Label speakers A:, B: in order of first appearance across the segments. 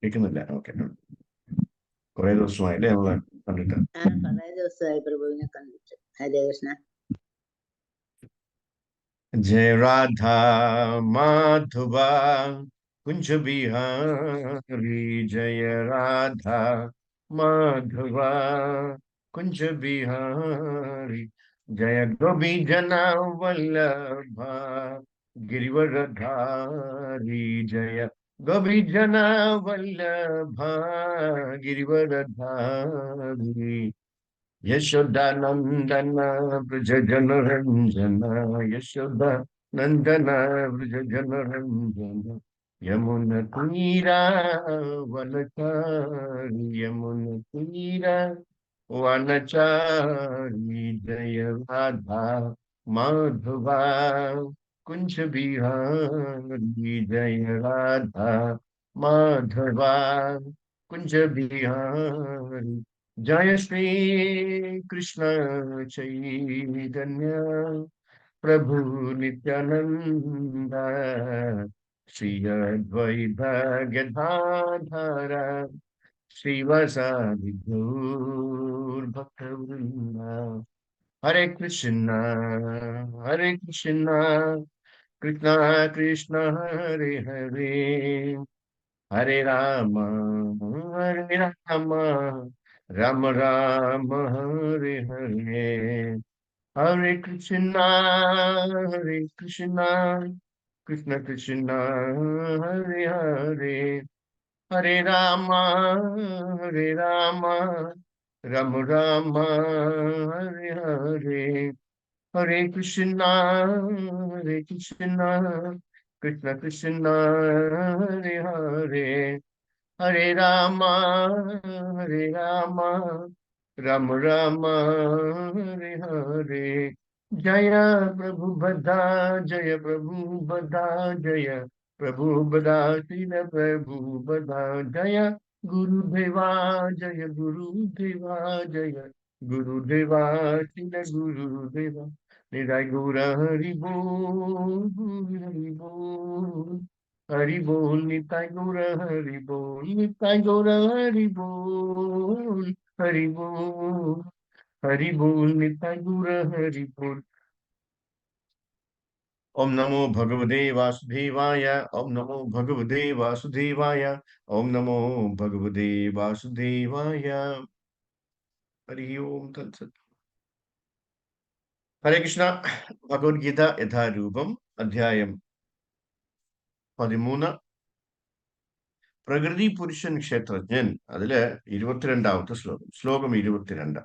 A: കേൾക്കുന്നില്ല. ഓക്കെ, കുറെ ദിവസമായില്ലേ നമ്മള് കണ്ടിട്ട്?
B: കുറെ ദിവസമായി പ്രഭുവിനെ കണ്ടിട്ട്. ഹരേ കൃഷ്ണ.
A: जय राधा माधवा कुंज बिहारी, जय राधा माधवा कुंज बिहारी, जय गोपी जना वल्लभा गिरिवरधारी, जय गोपी जना वल्लभा गिरिवरधारी, यशोदा नंदन ब्रज जनरंजन, यशोदा नंदन ब्रज जनरंजन, यमुना तीरा वनचारी, यमुना तीरा वनचारी, जय राधा माधवा कुंज बिहारी, जय राधा माधवा कुंज बिहारी, जय श्री कृष्ण चैतन्य प्रभु नित्यानंद, श्री अद्वैत गदाधर श्रीवासादि गौर भक्तवृंद। हरे कृष्णा कृष्णा कृष्ण हरे हरे, हरे राम राम राम हरे हरे, हरे कृष्णा कृष्ण कृष्ण हरे हरे, हरे राम राम राम हरे हरे, हरे कृष्णा कृष्ण कृष्ण हरे हरे, हरे राम राम राम हरे हरे, जय प्रभु बधा जय प्रभु बधा, जय प्रभु बधा श्रील प्रभु बधा, जय गुरुदेवा जय गुरुदेवा, जय गुरुदेवा श्रील गुरुदेवा, निराय गौर हरि बोल हरि बोल, हरि बोल निताय गौर हरि बोल, निताय गौर हरि बोल, हरि बोल हरि बोल निताय गौर हरि बोल। ओम नमो भगवते वासुदेवाय, ओम नमो भगवते वासुदेवाय, ओम नमो भगवते वासुदेवाय। हरि ओम तत्सत्। हरे कृष्ण. ഭഗവത്ഗീത യഥാരൂപം അധ്യായം 13, പ്രകൃതി പുരുഷൻ ക്ഷേത്രജ്ഞൻ. അതില് 22ാമത്തെ ശ്ലോകം, ശ്ലോകം 22.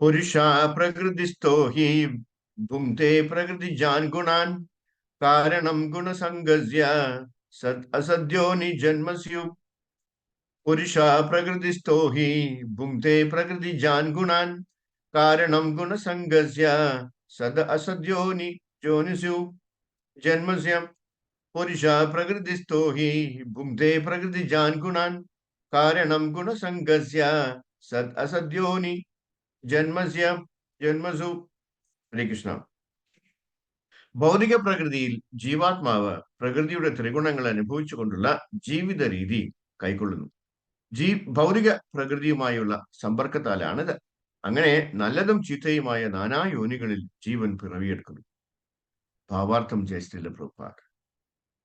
A: പുരുഷ പ്രകൃതിസ്ഥോ ഹി ഭുങ്ക്തേ പ്രകൃതിജാൻ ഗുണാൻ, കാരണം ഗുണസംഗസ്യ സദ് അസദ്യോ നിജന്മസ്യു. പുരുഷ പ്രകൃതിസ്ഥോ ഹി ഭുങ്ക്തേ പ്രകൃതിജാൻ ഗുണാൻ, കാരണം ഗുണസംഗസ്യ സദ് അസദ്യോ നിജോനിസ്യു ജന്മസ്യ. പുരുഷ പ്രകൃതിസ്ഥോ ഹി ഭുങ്ക്തേ പ്രകൃതിജാൻ ഗുണാൻ, കാരണം ഗുണസംഗസ്യ സദ് അസദ്യോ ജന്മസ്യ ജന്മസു. ഹരികൃഷ്ണ. ഭൗതിക പ്രകൃതിയിൽ ജീവാത്മാവ് പ്രകൃതിയുടെ ത്രിഗുണങ്ങൾ അനുഭവിച്ചുകൊണ്ടുള്ള ജീവിത രീതി കൈക്കൊള്ളുന്നു. ഭൗതിക പ്രകൃതിയുമായുള്ള സമ്പർക്കത്താലാണിത്. അങ്ങനെ നല്ലതും ചീത്തയുമായ നാനാ യോനികളിൽ ജീവൻ പിറവിയെടുക്കുന്നു. ഭാവാർത്ഥം ജയശ്രീല പ്രഭുപാദ്.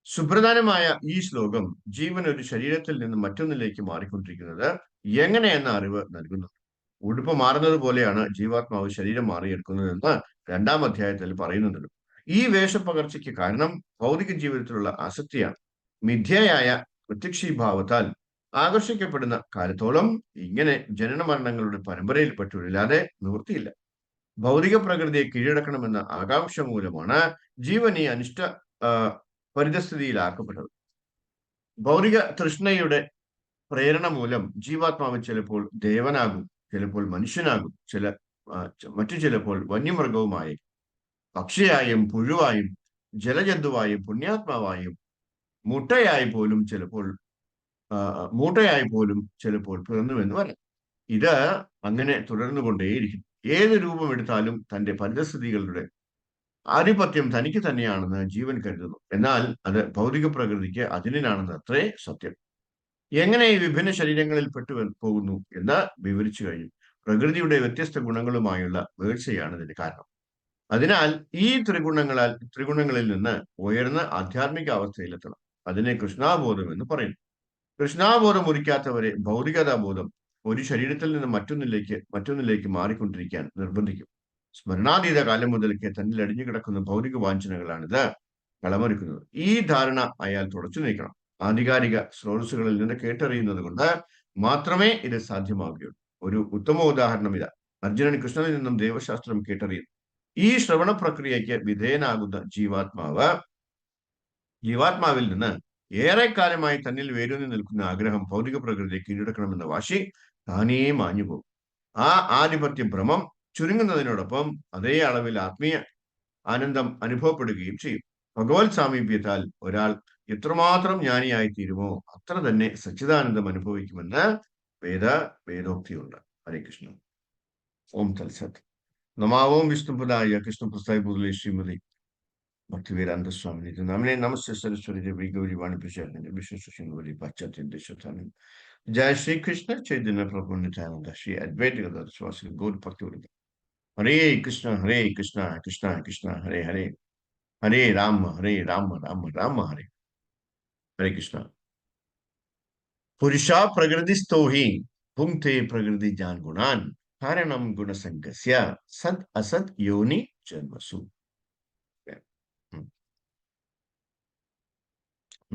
A: സുപ്രധാനമായ ഈ ശ്ലോകം ജീവൻ ഒരു ശരീരത്തിൽ നിന്ന് മറ്റൊന്നിലേക്ക് മാറിക്കൊണ്ടിരിക്കുന്നത് എങ്ങനെയെന്ന അറിവ് നൽകുന്നു. ഉടുപ്പ് മാറുന്നത് പോലെയാണ് ജീവാത്മാവ് ശരീരം മാറിയെടുക്കുന്നതെന്ന് 2ാം അധ്യായത്തിൽ പറയുന്നുണ്ട്. ഈ വേഷപ്പകർച്ചയ്ക്ക് കാരണം ഭൗതിക ജീവിതത്തിലുള്ള ആസക്തിയാണ്. മിഥ്യയായ പ്രത്യക്ഷീഭാവത്താൽ ആകർഷിക്കപ്പെടുന്ന കാലത്തോളം ഇങ്ങനെ ജനന മരണങ്ങളുടെ പരമ്പരയിൽപ്പെട്ടില്ലാതെ നിവൃത്തിയില്ല. ഭൗതിക പ്രകൃതിയെ കീഴടക്കണമെന്ന ആകാംക്ഷ മൂലമാണ് ജീവൻ ഈ അനിഷ്ട പരിതസ്ഥിതിയിലാക്കപ്പെട്ടത്. ഭൗതിക തൃഷ്ണയുടെ പ്രേരണ മൂലം ജീവാത്മാവ് ചിലപ്പോൾ ദേവനാകും, ചിലപ്പോൾ മനുഷ്യനാകും, മറ്റു ചിലപ്പോൾ വന്യമൃഗവുമായി, പക്ഷിയായും പുഴുവായും ജലജന്തുവായും പുണ്യാത്മാവായും മൂട്ടയായി പോലും ചിലപ്പോൾ പിറന്നുവെന്ന് വരാം. ഇത് അങ്ങനെ തുടർന്നുകൊണ്ടേയിരിക്കും. ഏത് രൂപം എടുത്താലും തന്റെ പരിതസ്ഥിതികളുടെ ആധിപത്യം തനിക്ക് തന്നെയാണെന്ന് ജീവൻ കരുതുന്നു. എന്നാൽ അത് ഭൗതിക പ്രകൃതിക്ക് അതിനാണെന്ന് അത്രേ സത്യം. എങ്ങനെ ഈ വിഭിന്ന ശരീരങ്ങളിൽ പോകുന്നു എന്ന് വിവരിച്ചു കഴിഞ്ഞു. പ്രകൃതിയുടെ വ്യത്യസ്ത ഗുണങ്ങളുമായുള്ള വീഴ്ചയാണ് ഇതിന് കാരണം. അതിനാൽ ഈ ത്രിഗുണങ്ങളിൽ നിന്ന് ഉയർന്ന ആധ്യാത്മിക അവസ്ഥയിലെത്തണം. അതിനെ കൃഷ്ണാബോധം എന്ന് പറയുന്നു. കൃഷ്ണാബോധം ഒരിക്കാത്തവരെ ഭൗതികതാബോധം ഒരു ശരീരത്തിൽ നിന്ന് മറ്റൊന്നിലേക്ക് മാറിക്കൊണ്ടിരിക്കാൻ നിർബന്ധിക്കും. സ്മരണാതീത കാലം മുതൽക്ക് തന്നിൽ അടിഞ്ഞു കിടക്കുന്ന ഭൗതിക വാഞ്ചനകളാണിത് കളമൊരുക്കുന്നത്. ഈ ധാരണ അയാൾ തുടച്ചു നീക്കണം. ആധികാരിക സ്രോതസ്സുകളിൽ നിന്ന് കേട്ടറിയുന്നത് കൊണ്ട് മാത്രമേ ഇത് സാധ്യമാവുകയുള്ളൂ. ഒരു ഉത്തമ ഉദാഹരണം ഇതാ. അർജുനൻ കൃഷ്ണനിൽ നിന്നും ദൈവശാസ്ത്രം കേട്ടറിയുന്നു. ഈ ശ്രവണ പ്രക്രിയയ്ക്ക് വിധേയനാകുന്ന ജീവാത്മാവിൽ നിന്ന് ഏറെക്കാലമായി തന്നിൽ വേരൂന്നി നിൽക്കുന്ന ആഗ്രഹം ഭൗതിക പ്രകൃതിയെ കീഴടക്കണമെന്ന വാശി താനേ മാഞ്ഞുപോകും. ആ ആധിപത്യ ഭ്രമം ചുരുങ്ങുന്നതിനോടൊപ്പം അതേ അളവിൽ ആത്മീയ ആനന്ദം അനുഭവപ്പെടുകയും ചെയ്യും. ഭഗവത് സാമീപ്യത്താൽ ഒരാൾ എത്രമാത്രം ജ്ഞാനിയായി തീരുമോ അത്ര തന്നെ സച്ചിദാനന്ദം അനുഭവിക്കുമെന്ന് വേദോക്തിയുണ്ട്. ഹരേ കൃഷ്ണ. ഓം തൽസത്. നമാവോം വിഷ്ണുപദായ കൃഷ്ണപ്രസാദ് ബുദ്ലി ശ്രീമതി ഭക്തിവേദാന്ത സ്വാമി നാമിനെ നമസ്തേ സരസ്വതി ദേവി ഗൗരി വാണി പ്രചാരണ വിശ്വസുശീലി പാശ്ചാത്യ ദേശാമി. ജയ ശ്രീ കൃഷ്ണ ചൈതന്യ പ്രഭു നിത്യാനന്ദ ശ്രീ അദ്വൈത ഗോസ്വാമി ഗൗരി ഭക്തിവൃന്ദ. ഹരേ കൃഷ്ണ കൃഷ്ണ കൃഷ്ണ ഹരേ ഹരേ, ഹരേ രാമ രാമ രാമ ഹരേ. ഹരേ കൃഷ്ണ. പുരുഷ പ്രകൃതിസ്ഥോ ഹി ഭുങ്ക്തേ പ്രകൃതി ജാൻ ഗുണാൻ കാരണം ഗുണസംഗസ്യ സത് അസത് യോനി ജന്മസു.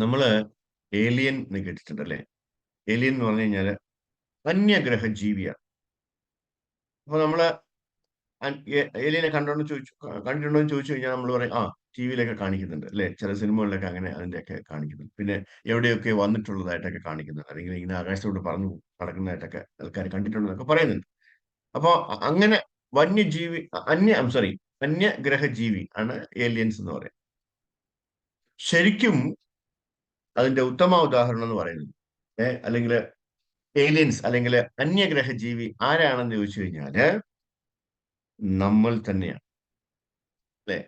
A: നമ്മള് ഏലിയൻ എന്ന് കേട്ടിട്ടുണ്ടല്ലേ? ഏലിയൻ എന്ന് പറഞ്ഞു കഴിഞ്ഞാല് അന്യഗ്രഹ ജീവിയാണ്. അപ്പൊ നമ്മള് ഏലിയനെ കണ്ടിട്ടുണ്ടോ എന്ന് ചോദിച്ചു കഴിഞ്ഞാൽ നമ്മൾ പറയും ടി വിയിലൊക്കെ കാണിക്കുന്നുണ്ട് അല്ലെ, ചില സിനിമകളിലൊക്കെ അങ്ങനെ അതിന്റെയൊക്കെ കാണിക്കുന്നുണ്ട്. പിന്നെ എവിടെയൊക്കെ വന്നിട്ടുള്ളതായിട്ടൊക്കെ കാണിക്കുന്നുണ്ട്, അല്ലെങ്കിൽ ഇങ്ങനെ ആകാശത്തോട് പറന്നു നടക്കുന്നതായിട്ടൊക്കെ ആൾക്കാർ കണ്ടിട്ടുണ്ടെന്നൊക്കെ പറയുന്നുണ്ട്. അപ്പൊ അങ്ങനെ വന്യജീവി അന്യഗ്രഹ ജീവി ആണ് ഏലിയൻസ് എന്ന് പറയുന്നത്. ശരിക്കും അതിന്റെ ഉത്തമ ഉദാഹരണം എന്ന് പറയുന്നത് അല്ലെങ്കിൽ ഏലിയൻസ് അല്ലെങ്കിൽ അന്യഗ്രഹ ജീവി ആരാണെന്ന് ചോദിച്ചു കഴിഞ്ഞാല് നമ്മൾ തന്നെയാണ് അല്ലെ.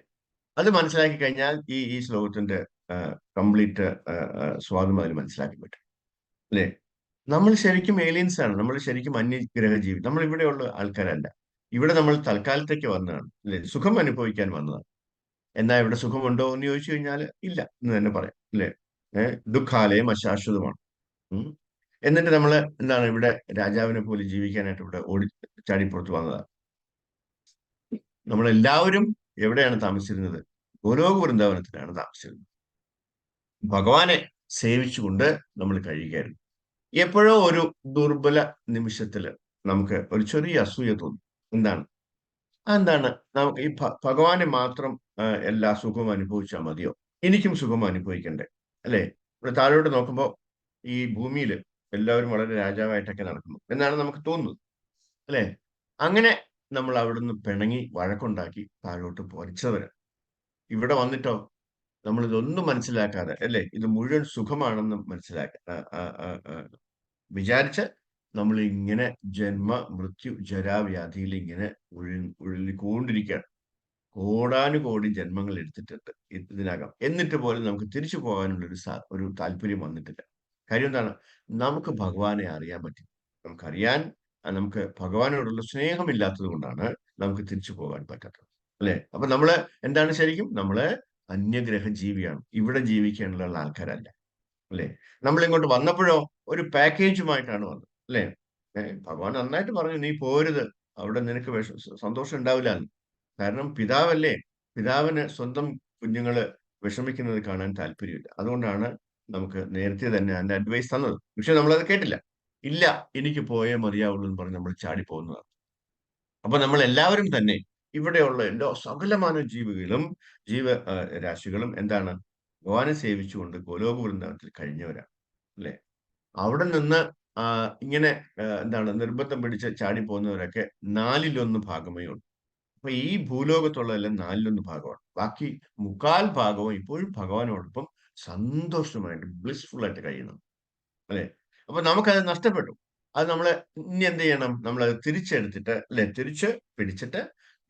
A: അത് മനസ്സിലാക്കി കഴിഞ്ഞാൽ ഈ ശ്ലോകത്തിന്റെ കംപ്ലീറ്റ് സ്വാദം അതിൽ മനസ്സിലാക്കി പറ്റും അല്ലെ. നമ്മൾ ശരിക്കും ഏലിയൻസ് ആണ്, നമ്മൾ ശരിക്കും അന്യഗ്രഹ ജീവി. നമ്മൾ ഇവിടെയുള്ള ആൾക്കാരല്ല. ഇവിടെ നമ്മൾ തൽക്കാലത്തേക്ക് വന്നതാണ് അല്ലെ, സുഖം അനുഭവിക്കാൻ വന്നതാണ്. എന്നാ ഇവിടെ സുഖമുണ്ടോ എന്ന് ചോദിച്ചു കഴിഞ്ഞാൽ ഇല്ല എന്ന് തന്നെ പറയാം അല്ലെ. ദുഃഖാലയം അശാശ്വതമാണ്. എന്നിട്ട് നമ്മൾ എന്താണ് ഇവിടെ രാജാവിനെ പോലെ ജീവിക്കാനായിട്ട് ഇവിടെ ചാടിപ്പുറത്ത് വന്നതാണ്. നമ്മളെല്ലാവരും എവിടെയാണ് താമസിച്ചിരുന്നത്? ഗോലോക വൃന്ദാവനത്തിലാണ് താമസിച്ചിരുന്നത്. ഭഗവാനെ സേവിച്ചുകൊണ്ട് നമ്മൾ കഴിയുകയായിരുന്നു. എപ്പോഴോ ഒരു ദുർബല നിമിഷത്തില് നമുക്ക് ഒരു ചെറിയ അസൂയ തോന്നും. എന്താണ് നമുക്ക് ഈ ഭഗവാനെ മാത്രം എല്ലാ സുഖവും അനുഭവിച്ചാൽ മതിയോ? എനിക്കും സുഖം അനുഭവിക്കണ്ടേ അല്ലെ? ഇവിടെ താഴോട്ട് നോക്കുമ്പോൾ ഈ ഭൂമിയിൽ എല്ലാവരും വളരെ രാജാവായിട്ടൊക്കെ നടക്കുന്നു എന്നാണ് നമുക്ക് തോന്നുന്നത് അല്ലെ. അങ്ങനെ നമ്മൾ അവിടുന്ന് പിണങ്ങി വഴക്കുണ്ടാക്കി താഴോട്ട് പൊരിച്ചവര് ഇവിടെ വന്നിട്ടോ നമ്മൾ ഇതൊന്നും മനസ്സിലാക്കാതെ അല്ലെ, ഇത് മുഴുവൻ സുഖമാണെന്ന് വിചാരിച്ച് നമ്മൾ ഇങ്ങനെ ജന്മ മൃത്യു ജരാവ്യാധിയിൽ ഇങ്ങനെ ഉഴലിക്കൊണ്ടിരിക്കുകയാണ്. കോടാനുകോടി ജന്മങ്ങൾ എടുത്തിട്ടുണ്ട് ഇതിനകം. എന്നിട്ട് പോലും നമുക്ക് തിരിച്ചു പോകാനുള്ള ഒരു താല്പര്യം വന്നിട്ടില്ല. കാര്യം എന്താണ്? നമുക്ക് ഭഗവാനെ അറിയാൻ പറ്റും. നമുക്ക് ഭഗവാനോടുള്ള സ്നേഹമില്ലാത്തത് കൊണ്ടാണ് നമുക്ക് തിരിച്ചു പോകാൻ പറ്റാത്തത് അല്ലെ. അപ്പൊ നമ്മള് എന്താണ് ശരിക്കും? നമ്മള് അന്യഗ്രഹ ജീവിയാണ്, ഇവിടെ ജീവിക്കാനുള്ള ആൾക്കാരല്ല അല്ലെ. നമ്മൾ ഇങ്ങോട്ട് വന്നപ്പോഴോ ഒരു പാക്കേജുമായിട്ടാണ് വന്നത് അല്ലെ. ഭഗവാൻ നന്നായിട്ട് പറഞ്ഞു, നീ പോരുത്, അവിടെ നിനക്ക് സന്തോഷം ഉണ്ടാവില്ല എന്ന്. കാരണം പിതാവല്ലേ, പിതാവിന് സ്വന്തം കുഞ്ഞുങ്ങള് വിഷമിക്കുന്നത് കാണാൻ താല്പര്യമില്ല. അതുകൊണ്ടാണ് നമുക്ക് നേരത്തെ തന്നെ അതിന്റെ അഡ്വൈസ് തന്നത്. പക്ഷെ നമ്മളത് കേട്ടില്ല. ഇല്ല, എനിക്ക് പോയേ മതിയാവുള്ളൂ എന്ന് പറഞ്ഞ് നമ്മൾ ചാടി പോകുന്നതാണ്. അപ്പൊ നമ്മൾ എല്ലാവരും തന്നെ ഇവിടെയുള്ള എല്ലാ സകലമാന ജീവരാശികളും എന്താണ്? ഭഗവാനെ സേവിച്ചുകൊണ്ട് ഗോലോക വൃന്ദാവനത്തിൽ കഴിഞ്ഞവരാണ് അല്ലെ. അവിടെ നിന്ന് ഇങ്ങനെ നിർബന്ധം പിടിച്ച് ചാടി പോകുന്നവരൊക്കെ 4/1 ഭാഗമേ ഉള്ളൂ. അപ്പൊ ഈ ഭൂലോകത്തുള്ളതെല്ലാം 4/1 ഭാഗമാണ്. ബാക്കി 3/4 ഭാഗവും ഇപ്പോഴും ഭഗവാനോടൊപ്പം സന്തോഷമായിട്ട് ബ്ലിസ്ഫുൾ ആയിട്ട് കഴിയുന്നു അല്ലെ. അപ്പൊ നമുക്കത് നഷ്ടപ്പെട്ടു. അത് നമ്മൾ ഇനി എന്ത് ചെയ്യണം? നമ്മളത് തിരിച്ചെടുത്തിട്ട് അല്ലെ, തിരിച്ച് പിടിച്ചിട്ട്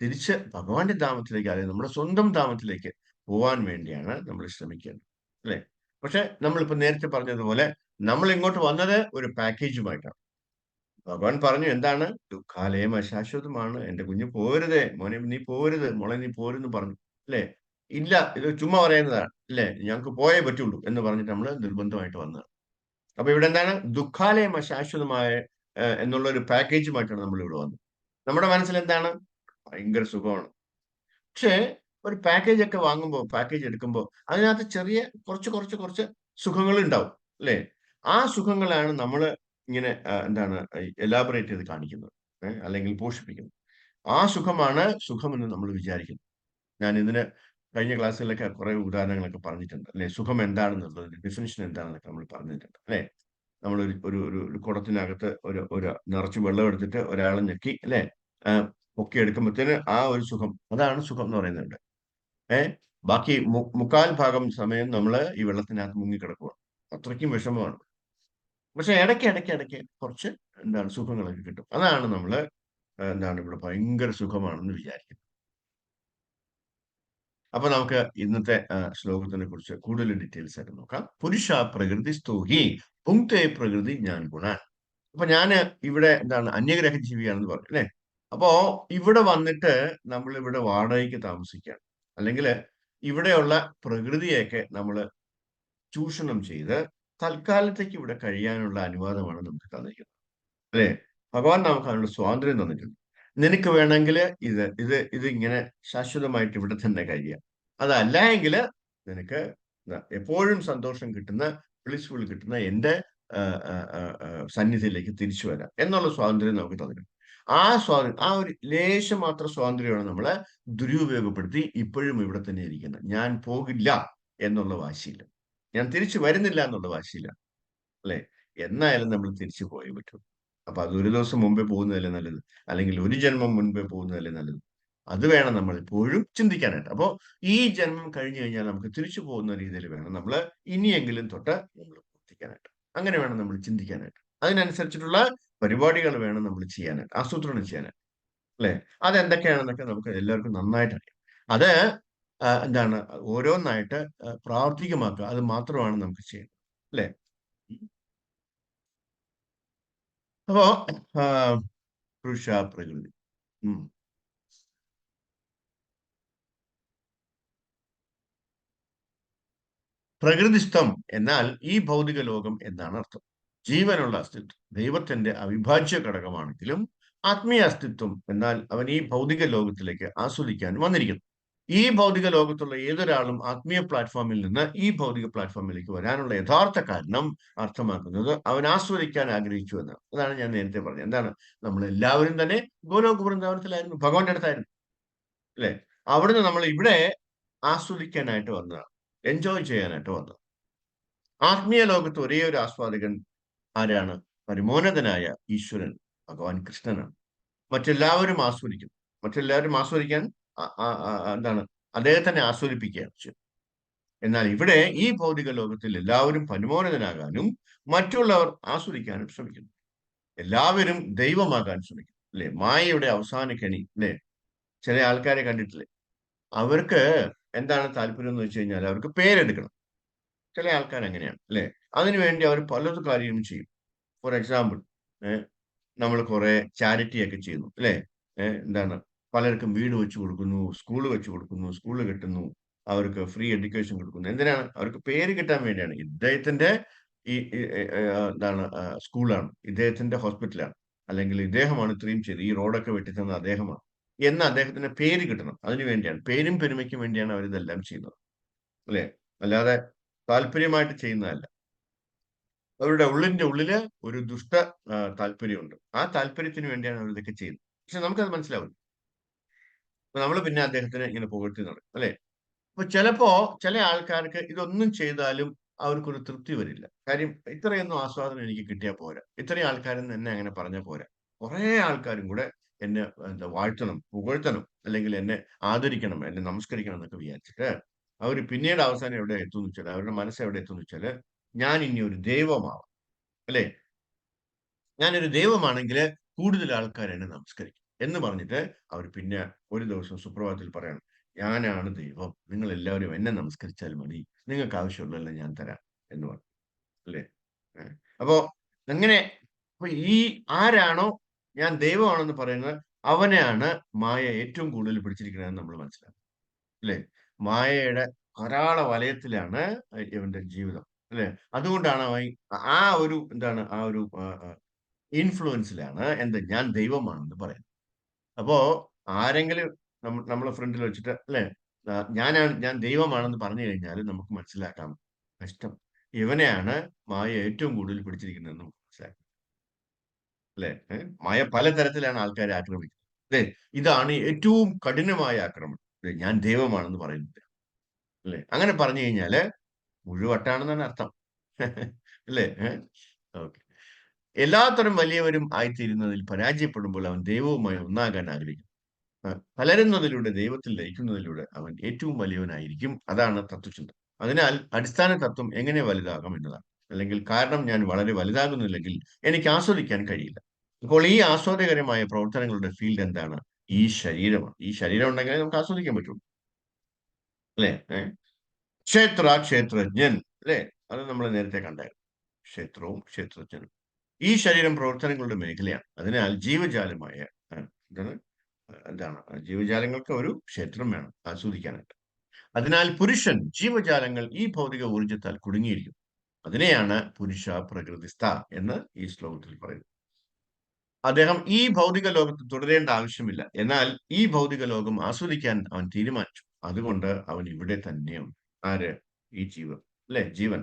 A: തിരിച്ച് ഭഗവാന്റെ ധാമത്തിലേക്ക്, അതായത് നമ്മുടെ സ്വന്തം ധാമത്തിലേക്ക് പോവാൻ വേണ്ടിയാണ് നമ്മൾ ശ്രമിക്കേണ്ടത്, അല്ലെ? പക്ഷെ നമ്മളിപ്പോ നേരത്തെ പറഞ്ഞതുപോലെ നമ്മൾ ഇങ്ങോട്ട് വന്നത് ഒരു പാക്കേജുമായിട്ടാണ്. ഭഗവാൻ പറഞ്ഞു എന്താണ്? ദുഃഖാലയം അശാശ്വതമാണ്, എന്റെ കുഞ്ഞ് പോരുതേ, മോനെ നീ പോരുത്, മോളെ നീ പോരെന്ന് പറഞ്ഞു, അല്ലെ? ഇല്ല, ഇത് ചുമ്മാ പറയുന്നതാണ്, അല്ലെ, ഞങ്ങൾക്ക് പോയേ പറ്റുള്ളൂ എന്ന് പറഞ്ഞിട്ട് നമ്മൾ നിർബന്ധമായിട്ട് വന്നത്. അപ്പൊ ഇവിടെ എന്താണ്? ദുഃഖാലയം അശാശ്വതമായ എന്നുള്ള ഒരു പാക്കേജുമായിട്ടാണ് നമ്മൾ ഇവിടെ വന്നത്. നമ്മുടെ മനസ്സിൽ എന്താണ്? ഭയങ്കര സുഖമാണ്. പക്ഷേ ഒരു പാക്കേജ് ഒക്കെ വാങ്ങുമ്പോൾ, പാക്കേജ് എടുക്കുമ്പോൾ അതിനകത്ത് ചെറിയ കുറച്ച് കുറച്ച് കുറച്ച് സുഖങ്ങൾ ഉണ്ടാവും, അല്ലെ? ആ സുഖങ്ങളാണ് നമ്മൾ ഇങ്ങനെ എന്താണ് എലാബറേറ്റ് ചെയ്ത് കാണിക്കുന്നത്, അല്ലെങ്കിൽ പോഷിപ്പിക്കുന്നത്. ആ സുഖമാണ് സുഖമെന്ന് നമ്മൾ വിചാരിക്കുന്നു. ഞാൻ ഇതിന് കഴിഞ്ഞ ക്ലാസ്സുകളിലൊക്കെ കുറെ ഉദാഹരണങ്ങളൊക്കെ പറഞ്ഞിട്ടുണ്ട്, അല്ലെ? സുഖം എന്താണെന്നുള്ളത് ഡെഫിനിഷൻ എന്താണെന്നൊക്കെ നമ്മൾ പറഞ്ഞിട്ടുണ്ട്, അല്ലെ? നമ്മളൊരു ഒരു ഒരു ഒരു കുടത്തിനകത്ത് ഒരു ഒരു നിറച്ച് വെള്ളം എടുത്തിട്ട് ഒരാളെ ഞെക്കി, അല്ലെ, പൊക്കി എടുക്കുമ്പോഴത്തേന് ആ ഒരു സുഖം, അതാണ് സുഖം എന്ന് പറയുന്നത്. ബാക്കി മുക്കാൽ ഭാഗം സമയം നമ്മൾ ഈ വെള്ളത്തിനകത്ത് മുങ്ങിക്കിടക്കുക, അത്രയ്ക്കും വിഷമമാണ്. പക്ഷെ ഇടയ്ക്ക് ഇടയ്ക്ക് ഇടയ്ക്ക് കുറച്ച് എന്താണ് സുഖങ്ങളൊക്കെ കിട്ടും. അതാണ് നമ്മൾ എന്താണ് ഇവിടെ ഭയങ്കര സുഖമാണെന്ന് വിചാരിക്കുന്നത്. അപ്പൊ നമുക്ക് ഇന്നത്തെ ശ്ലോകത്തിനെ കുറിച്ച് കൂടുതൽ ഡീറ്റെയിൽസ് ആയിട്ട് നോക്കാം. പുരുഷ പ്രകൃതി സ്തോഹി പുങ്ക്തേ പ്രകൃതി ഞാൻ ഗുണാൻ. അപ്പൊ ഞാന് ഇവിടെ എന്താണ് അന്യഗ്രഹ ജീവിയാണെന്ന് പറഞ്ഞു, അല്ലെ? അപ്പോ ഇവിടെ വന്നിട്ട് നമ്മൾ ഇവിടെ വാടകയ്ക്ക് താമസിക്കുകയാണ്, അല്ലെങ്കിൽ ഇവിടെയുള്ള പ്രകൃതിയൊക്കെ നമ്മൾ ചൂഷണം ചെയ്ത് തൽക്കാലത്തേക്ക് ഇവിടെ കഴിയാനുള്ള അനുവാദമാണ് നമുക്ക് തന്നിരിക്കുന്നത്, അല്ലെ? ഭഗവാൻ നമുക്ക് അതിനുള്ള സ്വാതന്ത്ര്യം തന്നിട്ടുണ്ട്. നിനക്ക് വേണമെങ്കിൽ ഇത് ഇങ്ങനെ ശാശ്വതമായിട്ട് ഇവിടെ തന്നെ കഴിയാം. അതല്ല എങ്കിൽ നിനക്ക് എപ്പോഴും സന്തോഷം കിട്ടുന്ന, ബ്ലിസ്ഫുൾ കിട്ടുന്ന എന്റെ സന്നിധിയിലേക്ക് തിരിച്ചു വരാം എന്നുള്ള സ്വാതന്ത്ര്യം നമുക്ക് തന്നിട്ടുണ്ട്. ആ സ്വാതന്ത്ര്യം, ആ ഒരു ലേശം മാത്രം സ്വാതന്ത്ര്യമാണ് നമ്മളെ ദുരുപയോഗപ്പെടുത്തി ഇപ്പോഴും ഇവിടെ തന്നെ ഇരിക്കുന്നത്. ഞാൻ പോകില്ല എന്നുള്ള വാശിയില്ല, ഞാൻ തിരിച്ചു വരുന്നില്ല എന്നുള്ള വാശിയില്ല, അല്ലെ? എന്നായാലും നമ്മൾ തിരിച്ചു പോയേ പറ്റൂ. അപ്പൊ അത് ഒരു ദിവസം മുമ്പേ പോകുന്നതല്ലേ നല്ലത്, അല്ലെങ്കിൽ ഒരു ജന്മം മുൻപേ പോകുന്നതല്ലേ നല്ലത്? അത് വേണം നമ്മൾ എപ്പോഴും ചിന്തിക്കാനായിട്ട്. അപ്പോൾ ഈ ജന്മം കഴിഞ്ഞു കഴിഞ്ഞാൽ നമുക്ക് തിരിച്ചു പോകുന്ന രീതിയിൽ വേണം നമ്മൾ ഇനിയെങ്കിലും തൊട്ട് നമ്മൾ പ്രവർത്തിക്കാനായിട്ട്. അങ്ങനെ വേണം നമ്മൾ ചിന്തിക്കാനായിട്ട്. അതിനനുസരിച്ചിട്ടുള്ള പരിപാടികൾ വേണം നമ്മൾ ചെയ്യാനായിട്ട്, ആസൂത്രണം ചെയ്യാനായിട്ട്, അല്ലെ? അതെന്തൊക്കെയാണെന്നൊക്കെ നമുക്ക് എല്ലാവർക്കും നന്നായിട്ട് അറിയാം. അത് എന്താണ് ഓരോന്നായിട്ട് പ്രാവർത്തികമാക്കുക, അത് മാത്രമാണ് നമുക്ക് ചെയ്യുന്നത്, അല്ലെ? അപ്പോ ആ, പുരുഷ പ്രകൃതി, ഉം. പ്രകൃതിസ്ഥം എന്നാൽ ഈ ഭൗതിക ലോകം എന്നാണ് അർത്ഥം. ജീവനുള്ള അസ്തിത്വം ദൈവത്തിന്റെ അവിഭാജ്യ ഘടകമാണെങ്കിലും ആത്മീയ അസ്തിത്വം എന്നാൽ അവൻ ഈ ഭൗതിക ലോകത്തിലേക്ക് ആസ്വദിക്കാൻ വന്നിരിക്കുന്നു. ഈ ഭൗതിക ലോകത്തുള്ള ഏതൊരാളും ആത്മീയ പ്ലാറ്റ്ഫോമിൽ നിന്ന് ഈ ഭൗതിക പ്ലാറ്റ്ഫോമിലേക്ക് വരാനുള്ള യഥാർത്ഥ കാരണം അർത്ഥമാക്കുന്നത് അവൻ ആസ്വദിക്കാൻ ആഗ്രഹിച്ചു എന്നാണ്. അതാണ് ഞാൻ നേരത്തെ പറഞ്ഞത്. എന്താണ്? നമ്മൾ എല്ലാവരും തന്നെ ഗോലോക വൃന്ദാവനത്തിലായിരുന്നു, ഭഗവാന്റെ അടുത്തായിരുന്നു, അല്ലെ? അവിടുന്ന് നമ്മൾ ഇവിടെ ആസ്വദിക്കാനായിട്ട് വന്നതാണ്, എൻജോയ് ചെയ്യാനായിട്ട് വന്നത്. ആത്മീയ ലോകത്ത് ഒരേ ഒരു ആസ്വാദകൻ ആരാണ്? പരിമോനതനായ ഈശ്വരൻ ഭഗവാൻ കൃഷ്ണനാണ്. മറ്റെല്ലാവരും ആസ്വദിക്കും. മറ്റെല്ലാവരും ആസ്വദിക്കാൻ എന്താണ് അദ്ദേഹത്തിനെ ആസ്വദിപ്പിക്കുകയാണ് ചെയ്യും. എന്നാൽ ഇവിടെ ഈ ഭൗതിക ലോകത്തിൽ എല്ലാവരും പരിമോനതനാകാനും മറ്റുള്ളവർ ആസ്വദിക്കാനും ശ്രമിക്കുന്നു. എല്ലാവരും ദൈവമാകാൻ ശ്രമിക്കും, അല്ലെ? മായയുടെ അവസാന കെണി, അല്ലെ? ചില ആൾക്കാരെ കണ്ടിട്ടില്ലേ? അവർക്ക് എന്താണ് താല്പര്യം എന്ന് വെച്ച് കഴിഞ്ഞാൽ അവർക്ക് പേരെടുക്കണം. ചില ആൾക്കാർ അങ്ങനെയാണ്, അല്ലെ? അതിനുവേണ്ടി അവർ പലത് കാര്യവും ചെയ്യും. ഫോർ എക്സാമ്പിൾ, നമ്മൾ കുറെ ചാരിറ്റി ഒക്കെ ചെയ്യുന്നു, അല്ലെ? എന്താണ് പലർക്കും വീട് വെച്ച് കൊടുക്കുന്നു, സ്കൂൾ വെച്ച് കൊടുക്കുന്നു, സ്കൂൾ കെട്ടുന്നു, അവർക്ക് ഫ്രീ എഡ്യൂക്കേഷൻ കൊടുക്കുന്നു. എന്തിനാണ്? അവർക്ക് പേര് കിട്ടാൻ വേണ്ടിയാണ്. ഇദ്ദേഹത്തിന്റെ എന്താണ് സ്കൂളാണ്, ഇദ്ദേഹത്തിന്റെ ഹോസ്പിറ്റലാണ്, അല്ലെങ്കിൽ ഇദ്ദേഹമാണ് ഇത്രയും ചെയ്ത് ഈ റോഡൊക്കെ വെട്ടിത്തന്ന അദ്ദേഹമാണ് എന്ന് അദ്ദേഹത്തിന് പേര് കിട്ടണം. അതിനു വേണ്ടിയാണ്, പേരും പെരുമയ്ക്കും വേണ്ടിയാണ് അവർ ഇതെല്ലാം ചെയ്യുന്നത്, അല്ലെ? അല്ലാതെ താല്പര്യമായിട്ട് ചെയ്യുന്നതല്ല. അവരുടെ ഉള്ളിന്റെ ഉള്ളില് ഒരു ദുഷ്ട താല്പര്യമുണ്ട്. ആ താല്പര്യത്തിന് വേണ്ടിയാണ് അവർ ഇതൊക്കെ ചെയ്യുന്നത്. പക്ഷെ നമുക്കത് മനസ്സിലാവും. നമ്മൾ പിന്നെ അദ്ദേഹത്തിന് ഇങ്ങനെ പുകഴ്ത്തി നടക്കും, അല്ലെ? അപ്പൊ ചിലപ്പോ ചില ആൾക്കാർക്ക് ഇതൊന്നും ചെയ്താലും അവർക്കൊരു തൃപ്തി വരില്ല. കാര്യം ഇത്രയൊന്നും ആസ്വാദനം എനിക്ക് കിട്ടിയാൽ പോരാ, ഇത്രയും ആൾക്കാരും എന്നെ അങ്ങനെ പറഞ്ഞാൽ പോരാ, കുറെ ആൾക്കാരും കൂടെ എന്നെ എന്താ വാഴ്ത്തണം, പുകഴ്ത്തണം, അല്ലെങ്കിൽ എന്നെ ആദരിക്കണം, എന്നെ നമസ്കരിക്കണം എന്നൊക്കെ വിചാരിച്ചിട്ട് അവർ പിന്നീട് അവസാനം എവിടെ എത്തുമെന്ന് വെച്ചാൽ, അവരുടെ മനസ്സ് എവിടെ എത്തുമെന്ന് വെച്ചാല് ഞാൻ ഇനി ഒരു ദൈവമാവാം, അല്ലെ? ഞാനൊരു ദൈവമാണെങ്കിൽ കൂടുതൽ ആൾക്കാർ എന്നെ നമസ്കരിക്കും എന്ന് പറഞ്ഞിട്ട് അവർ പിന്നെ ഒരു ദിവസം സുപ്രഭാതത്തിൽ പറയണം, ഞാനാണ് ദൈവം, നിങ്ങൾ എല്ലാവരും എന്നെ നമസ്കരിച്ചാൽ മതി, നിങ്ങൾക്ക് ആവശ്യമുള്ളതെല്ലാം ഞാൻ തരാം എന്ന് പറഞ്ഞു. അല്ലേ? ഏ. അപ്പോ അങ്ങനെ അപ്പൊ ഈ ആരാണോ ഞാൻ ദൈവമാണെന്ന് പറയുന്നത്, അവനെയാണ് മായ ഏറ്റവും കൂടുതൽ പിടിച്ചിരിക്കുന്നതെന്ന് നമ്മൾ മനസ്സിലാക്കും. അല്ലേ? മായയുടെ കരാള വലയത്തിലാണ് ഇവന്റെ ജീവിതം. അല്ലേ? അതുകൊണ്ടാണ് അവൻ ആ ഒരു എന്താണ് ആ ഒരു ഇൻഫ്ലുവൻസിലാണ് എന്ത് ഞാൻ ദൈവമാണെന്ന് പറയുന്നത്. അപ്പോ ആരെങ്കിലും നമ്മളെ ഫ്രണ്ടിൽ വെച്ചിട്ട് അല്ലെ, ഞാൻ ദൈവമാണെന്ന് പറഞ്ഞു കഴിഞ്ഞാൽ നമുക്ക് മനസ്സിലാക്കാം, കഷ്ടം, ഇവനെയാണ് മായ ഏറ്റവും കൂടുതൽ പിടിച്ചിരിക്കുന്നതെന്ന് മനസ്സിലാക്കാം. അല്ലെ? മായ പലതരത്തിലാണ് ആൾക്കാരെ ആക്രമിക്കുന്നത്. അല്ലേ? ഇതാണ് ഏറ്റവും കഠിനമായ ആക്രമണം. ദേ, ഞാൻ ദൈവമാണെന്ന് പറയുന്നത്. അല്ലേ? അങ്ങനെ പറഞ്ഞു കഴിഞ്ഞാല് മുഴുവട്ടാണെന്നാണ് അർത്ഥം. അല്ലേ? ഓക്കെ. എല്ലാത്തരം വലിയവരും ആയിത്തീരുന്നതിൽ പരാജയപ്പെടുമ്പോൾ അവൻ ദൈവവുമായി ഒന്നാകാൻ ആഗ്രഹിക്കും. കലരുന്നതിലൂടെ ദൈവത്തിൽ ലയിക്കുന്നതിലൂടെ അവൻ ഏറ്റവും വലിയവനായിരിക്കും. അതാണ് തത്വചിന്ത. അതിനാൽ അടിസ്ഥാന തത്വം എങ്ങനെ വലുതാകാം എന്നതാണ്. അല്ലെങ്കിൽ കാരണം ഞാൻ വളരെ വലുതാകുന്നില്ലെങ്കിൽ എനിക്ക് ആസ്വദിക്കാൻ കഴിയില്ല. അപ്പോൾ ഈ ആസ്വാദ്യകരമായ പ്രവർത്തനങ്ങളുടെ ഫീൽഡ് എന്താണ്? ഈ ശരീരമാണ്. ഈ ശരീരം ഉണ്ടെങ്കിലേ നമുക്ക് ആസ്വദിക്കാൻ പറ്റുള്ളൂ. അല്ലേ? ക്ഷേത്രജ്ഞൻ, അല്ലേ? അത് നമ്മൾ നേരത്തെ കണ്ടായിരുന്നു. ക്ഷേത്രവും ക്ഷേത്രജ്ഞനും. ഈ ശരീരം പ്രവർത്തനങ്ങളുടെ മേഖലയാണ്. അതിനാൽ ജീവജാലമായ എന്താണ് എന്താണ് ജീവജാലങ്ങൾക്ക് ഒരു ക്ഷേത്രം വേണം ആസ്വദിക്കാനായിട്ട്. അതിനാൽ പുരുഷൻ ജീവജാലങ്ങൾ ഈ ഭൗതിക ഊർജത്താൽ കുടുങ്ങിയിരിക്കും. അതിനെയാണ് പുരുഷ പ്രകൃതിസ്ഥ എന്ന് ഈ ശ്ലോകത്തിൽ പറയുന്നത്. അദ്ദേഹം ഈ ഭൗതിക ലോകത്ത് തുടരേണ്ട ആവശ്യമില്ല. എന്നാൽ ഈ ഭൗതിക ലോകം ആസ്വദിക്കാൻ അവൻ തീരുമാനിച്ചു. അതുകൊണ്ട് അവൻ ഇവിടെ തന്നെയുണ്ട്. ആര്? ഈ ജീവൻ, അല്ലെ? ജീവൻ.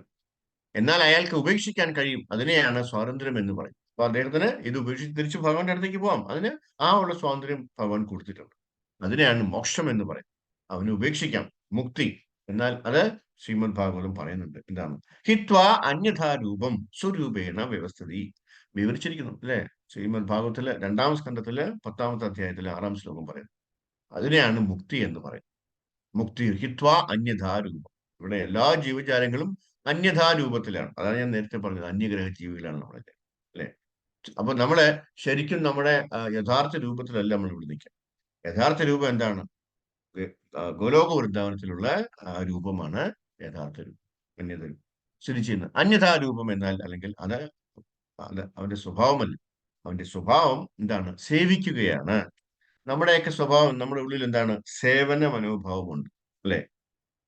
A: എന്നാൽ അയാൾക്ക് ഉപേക്ഷിക്കാൻ കഴിയും. അതിനെയാണ് സ്വാതന്ത്ര്യം എന്ന് പറയും. അപ്പൊ അദ്ദേഹത്തിന് ഇത് ഉപേക്ഷിച്ച് തിരിച്ചു ഭഗവാന്റെ അടുത്തേക്ക് പോവാം. അതിന് ആ ഉള്ള സ്വാതന്ത്ര്യം ഭഗവാൻ കൊടുത്തിട്ടുണ്ട്. അതിനെയാണ് മോക്ഷം എന്ന് പറയും. അവന് ഉപേക്ഷിക്കാം, മുക്തി. എന്നാൽ അത് ശ്രീമദ് ഭാഗവതം പറയുന്നുണ്ട്. എന്താണ്? ഹിത്വാ അന്യഥാ രൂപം സ്വരൂപേണ വ്യവസ്ഥിതി. വിവരിച്ചിരിക്കുന്നു അല്ലെ? ശ്രീമദ് ഭാഗവതത്തിലെ 2-ാം സ്കന്ധത്തില് 10-ാമത്തെ അധ്യായത്തിലെ 6-ാം ശ്ലോകം പറയുന്നത്. അതിനെയാണ് മുക്തി എന്ന് പറയുന്നത്. മുക്തി ഹിത്വാ അന്യഥാ രൂപം. ഇവിടെ എല്ലാ ജീവജാലങ്ങളും അന്യഥാ രൂപത്തിലാണ്. അതാണ് ഞാൻ നേരത്തെ പറഞ്ഞത്, അന്യഗ്രഹ ജീവികളാണ് നമ്മളൊക്കെ. അല്ലെ? അപ്പൊ നമ്മള് ശരിക്കും നമ്മുടെ യഥാർത്ഥ രൂപത്തിലല്ല നമ്മൾ ഇവിടെ നിൽക്കുക. യഥാർത്ഥ രൂപം എന്താണ്? ഗോലോക വൃന്ദാവനത്തിലുള്ള രൂപമാണ് യഥാർത്ഥ രൂപം. അന്യത രൂപം സ്ഥിതി ചെയ്യുന്നത്. അന്യഥാ രൂപം എന്നാൽ അല്ലെങ്കിൽ അത് അവന്റെ സ്വഭാവമല്ല. അവന്റെ സ്വഭാവം എന്താണ്? സേവിക്കുകയാണ്. നമ്മുടെയൊക്കെ സ്വഭാവം നമ്മുടെ ഉള്ളിൽ എന്താണ്? സേവന മനോഭാവമുണ്ട്. അല്ലെ?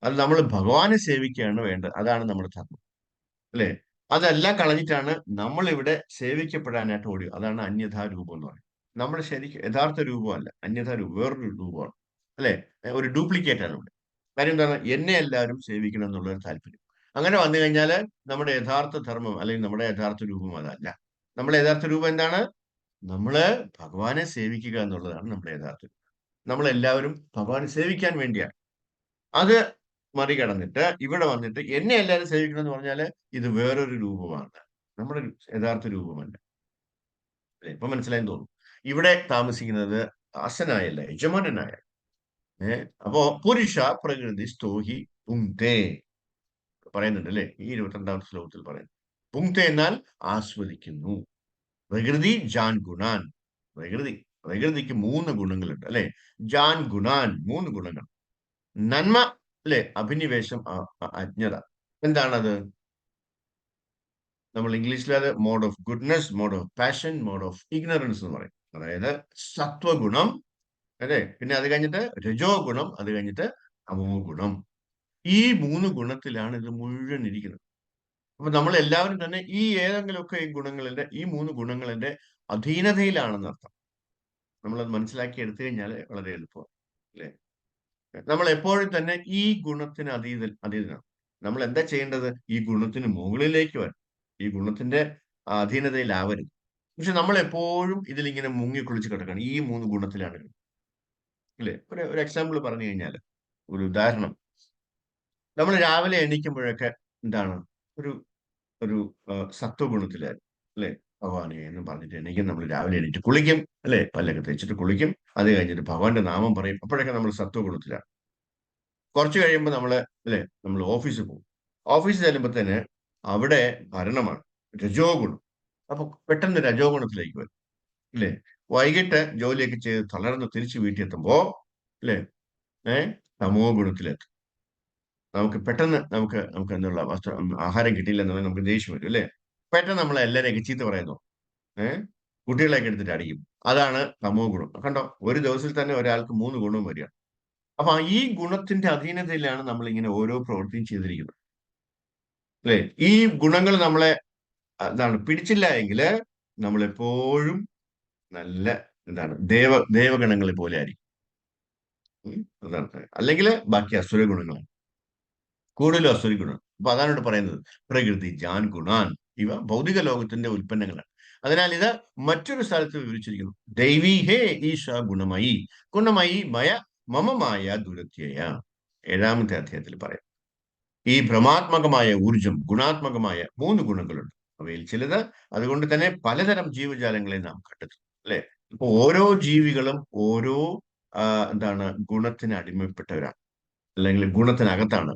A: അത് നമ്മൾ ഭഗവാനെ സേവിക്കുകയാണ് വേണ്ടത്. അതാണ് നമ്മുടെ ധർമ്മം. അല്ലെ? അതെല്ലാം കളഞ്ഞിട്ടാണ് നമ്മൾ ഇവിടെ സേവിക്കപ്പെടാനായിട്ട് ഓടി. അതാണ് അന്യഥാ രൂപം എന്ന് പറയുന്നത്. നമ്മുടെ ശരിക്കും യഥാർത്ഥ രൂപമല്ല, അന്യഥാ രൂപം, വേറൊരു രൂപമാണ്. അല്ലെ? ഒരു ഡ്യൂപ്ലിക്കേറ്റ് ആണ് ഇവിടെ. കാര്യം എന്താണ്? എന്നെ എല്ലാവരും സേവിക്കണം എന്നുള്ളൊരു താല്പര്യം. അങ്ങനെ വന്നു കഴിഞ്ഞാല് നമ്മുടെ യഥാർത്ഥ ധർമ്മം അല്ലെങ്കിൽ നമ്മുടെ യഥാർത്ഥ രൂപം അതല്ല. നമ്മുടെ യഥാർത്ഥ രൂപം എന്താണ്? നമ്മള് ഭഗവാനെ സേവിക്കുക എന്നുള്ളതാണ് നമ്മുടെ യഥാർത്ഥ രൂപം. നമ്മളെല്ലാവരും ഭഗവാനെ സേവിക്കാൻ വേണ്ടിയാണ്. അത് മറികടന്നിട്ട് ഇവിടെ വന്നിട്ട് എന്നെ എല്ലാവരും സേവിക്കണം എന്ന് പറഞ്ഞാല് ഇത് വേറൊരു രൂപമാണ്. നമ്മുടെ യഥാർത്ഥ രൂപമല്ല. ഇപ്പൊ മനസ്സിലായെന്ന് തോന്നുന്നു. ഇവിടെ താമസിക്കുന്നത് ദാസനായല്ല, യജമാനനായ. അപ്പോ പുരുഷ പ്രകൃതി സ്തോഹി പുങ്ക്തേ പറയുന്നുണ്ട് അല്ലെ? ഈ 22-ാമത്തെ ശ്ലോകത്തിൽ പറയുന്നു. പുങ്ക്തേ എന്നാൽ ആസ്വദിക്കുന്നു. പ്രകൃതി ജാൻ ഗുണാൻ. പ്രകൃതിക്ക് 3 ഗുണങ്ങളുണ്ട് അല്ലെ? ജാൻ ഗുണാൻ 3 ഗുണങ്ങൾ. നന്മ, അല്ലെ? അഭിനിവേശം, അജ്ഞത. എന്താണത്? നമ്മൾ ഇംഗ്ലീഷിൽ അത് mode of goodness, mode of passion, mode of ignorance എന്ന് പറയും. അതായത് സത്വഗുണം, അല്ലെ? പിന്നെ അത് കഴിഞ്ഞിട്ട് രജോ ഗുണം, അത് കഴിഞ്ഞിട്ട് തമോ ഗുണം. ഈ 3 ഗുണത്തിലാണ് ഇത് മുഴുവൻ ഇരിക്കുന്നത്. അപ്പൊ നമ്മൾ എല്ലാവരും തന്നെ ഈ ഏതെങ്കിലുമൊക്കെ ഈ 3 ഗുണങ്ങളുടെ അധീനതയിലാണെന്ന് അർത്ഥം. നമ്മളത് മനസ്സിലാക്കി എടുത്തു കഴിഞ്ഞാൽ വളരെ എളുപ്പമാണ്. അല്ലെ? നമ്മൾ എപ്പോഴും തന്നെ ഈ ഗുണത്തിന് അതീതനാണ്. നമ്മൾ എന്താ ചെയ്യേണ്ടത്? ഈ ഗുണത്തിന് മുകളിലേക്ക് വരണം. ഈ ഗുണത്തിന്റെ അധീനതയിലാവരുത്. പക്ഷെ നമ്മൾ എപ്പോഴും ഇതിലിങ്ങനെ മുങ്ങിക്കുളിച്ച് കിടക്കണം. ഈ 3 ഗുണത്തിലാണ്. അല്ലെ? ഒരു എക്സാമ്പിൾ പറഞ്ഞു കഴിഞ്ഞാൽ, ഒരു ഉദാഹരണം. നമ്മൾ രാവിലെ എണീക്കുമ്പോഴൊക്കെ എന്താണ്? ഒരു ഒരു സത്വഗുണത്തിലായിരുന്നു. അല്ലെ? ഭഗവാനെ എന്ന് പറഞ്ഞിട്ട് എണീക്കും. നമ്മൾ രാവിലെ എണീറ്റ് കുളിക്കും. അല്ലെ? പല്ലൊക്കെ തേച്ചിട്ട് കുളിക്കും. അത് കഴിഞ്ഞിട്ട് ഭഗവാന്റെ നാമം പറയും. അപ്പോഴൊക്കെ നമ്മൾ സത്വഗുണത്തിലാണ്. കുറച്ച് കഴിയുമ്പോൾ നമ്മൾ ഓഫീസിൽ പോകും. ഓഫീസിൽ ചെല്ലുമ്പോൾ തന്നെ അവിടെ ഭരണമാണ്, രജോ ഗുണം. അപ്പൊ പെട്ടെന്ന് രജോ ഗുണത്തിലേക്ക് വരും. ഇല്ലേ? വൈകിട്ട് ജോലിയൊക്കെ ചെയ്ത് തളർന്ന് തിരിച്ച് വീട്ടിലെത്തുമ്പോ അല്ലേ തമോ ഗുണത്തിലെത്തും. നമുക്ക് പെട്ടെന്ന് നമുക്ക് എന്നുള്ള ആഹാരം കിട്ടിയില്ല എന്നുണ്ടെങ്കിൽ നമുക്ക് ദേഷ്യം വരും അല്ലേ? പെട്ടെന്ന് നമ്മൾ എല്ലാവരെയൊക്കെ ചീത്ത പറയുന്നു. ഏഹ് കുട്ടികളെയൊക്കെ എടുത്തിട്ട് അടിക്കും. അതാണ് തമോ ഗുണം. കണ്ടോ, ഒരു ദിവസത്തിൽ തന്നെ ഒരാൾക്ക് 3 ഗുണവും വരിക. അപ്പൊ ഈ ഗുണത്തിന്റെ അധീനതയിലാണ് നമ്മൾ ഇങ്ങനെ ഓരോ പ്രവൃത്തിയും ചെയ്തിരിക്കുന്നത് അല്ലെ? ഈ ഗുണങ്ങൾ നമ്മളെ പിടിച്ചില്ല എങ്കിൽ നമ്മൾ എപ്പോഴും നല്ല ദേവഗണങ്ങളെ പോലെ ആയിരിക്കും. അതാണ്. അല്ലെങ്കിൽ ബാക്കി അസുര ഗുണങ്ങളാണ്, കൂടുതലും അസുര ഗുണം. അപ്പൊ അതാണ് ഇവിടെ പറയുന്നത്, പ്രകൃതി ജാൻ ഗുണാൻ, ഇവ ഭൗതിക ലോകത്തിന്റെ ഉൽപ്പന്നങ്ങളാണ്. അതിനാൽ ഇത് മറ്റൊരു സ്ഥലത്ത് വിവരിച്ചിരിക്കുന്നു. ദൈവീ ഹേ ഈശ ഗുണമയി ഗുണമയി മയ മമമായ ദുരത്യയ, 7-ാമത്തെ അധ്യായത്തിൽ പറയാം. ഈ ഭ്രമാത്മകമായ ഊർജം, ഗുണാത്മകമായ 3 ഗുണങ്ങളുണ്ട്. അവയിൽ ചിലത് അതുകൊണ്ട് തന്നെ പലതരം ജീവജാലങ്ങളെ നാം കണ്ടെത്തും അല്ലെ? ഇപ്പൊ ഓരോ ജീവികളും ഓരോ ഗുണത്തിന് അടിമപ്പെട്ടവരാണ്, അല്ലെങ്കിൽ ഗുണത്തിനകത്താണ്.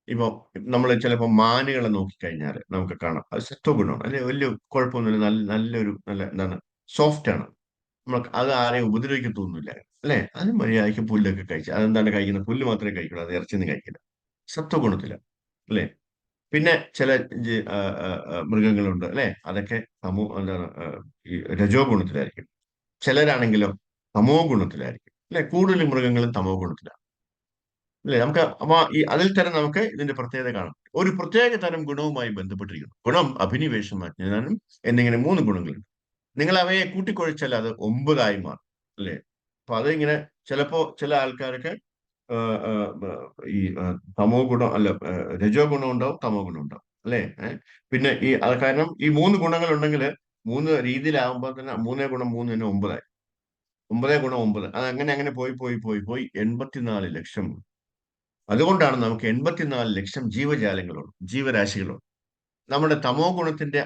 A: ഇപ്പൊ നമ്മൾ ചിലപ്പോൾ മാനുകളെ നോക്കിക്കഴിഞ്ഞാൽ നമുക്ക് കാണാം, അത് സത്വഗുണമാണ് അല്ലെ, വലിയ കുഴപ്പമൊന്നുമില്ല, നല്ലൊരു സോഫ്റ്റ് ആണ്. നമുക്ക് അത് ആരെയും ഉപദ്രവിക്കത്തൊന്നുമില്ല അല്ലെ? അത് മര്യാദയ്ക്ക് പുല്ലൊക്കെ കഴിച്ച്, അതെന്താണ് കഴിക്കുന്നത്? പുല്ല് മാത്രമേ കഴിക്കുള്ളൂ, അത് ഇറച്ചിയൊന്നും കഴിക്കില്ല. സത്വഗുണത്തില അല്ലെ? പിന്നെ ചില മൃഗങ്ങളുണ്ട് അല്ലെ, അതൊക്കെ ഈ രജോ ഗുണത്തിലായിരിക്കും. ചിലരാണെങ്കിലോ തമോ ഗുണത്തിലായിരിക്കും അല്ലെ? കൂടുതൽ മൃഗങ്ങളും തമോ ഗുണത്തിലാണ് അല്ലെ? നമുക്ക് അപ്പൊ അതിൽ തന്നെ നമുക്ക് ഇതിന്റെ പ്രത്യേകത കാണാം. ഒരു പ്രത്യേക തരം ഗുണവുമായി ബന്ധപ്പെട്ടിരിക്കുന്നു. ഗുണം, അഭിനിവേശം, അജ്ഞാനം എന്നിങ്ങനെ 3 ഗുണങ്ങളുണ്ട്. നിങ്ങൾ അവയെ കൂട്ടിക്കുഴച്ചാൽ അത് 9 മാറും അല്ലെ? അപ്പൊ അതിങ്ങനെ ചിലപ്പോ ചില ആൾക്കാർക്ക് തമോ ഗുണം അല്ല, രജോ ഗുണം ഉണ്ടാവും, തമോ ഗുണം ഉണ്ടാവും അല്ലെ? പിന്നെ അത് കാരണം ഈ 3 ഗുണങ്ങൾ ഉണ്ടെങ്കിൽ 3 രീതിയിലാവുമ്പോൾ തന്നെ 3 ഗുണം 3 തന്നെ 9 9 ഗുണം 9, അത് അങ്ങനെ പോയി പോയി പോയി പോയി 84 ലക്ഷം. അതുകൊണ്ടാണ് നമുക്ക് 84 ലക്ഷം ജീവജാലങ്ങളുണ്ട്, ജീവരാശികളുണ്ട്. നമ്മുടെ തമോ ഗുണത്തിന്റെ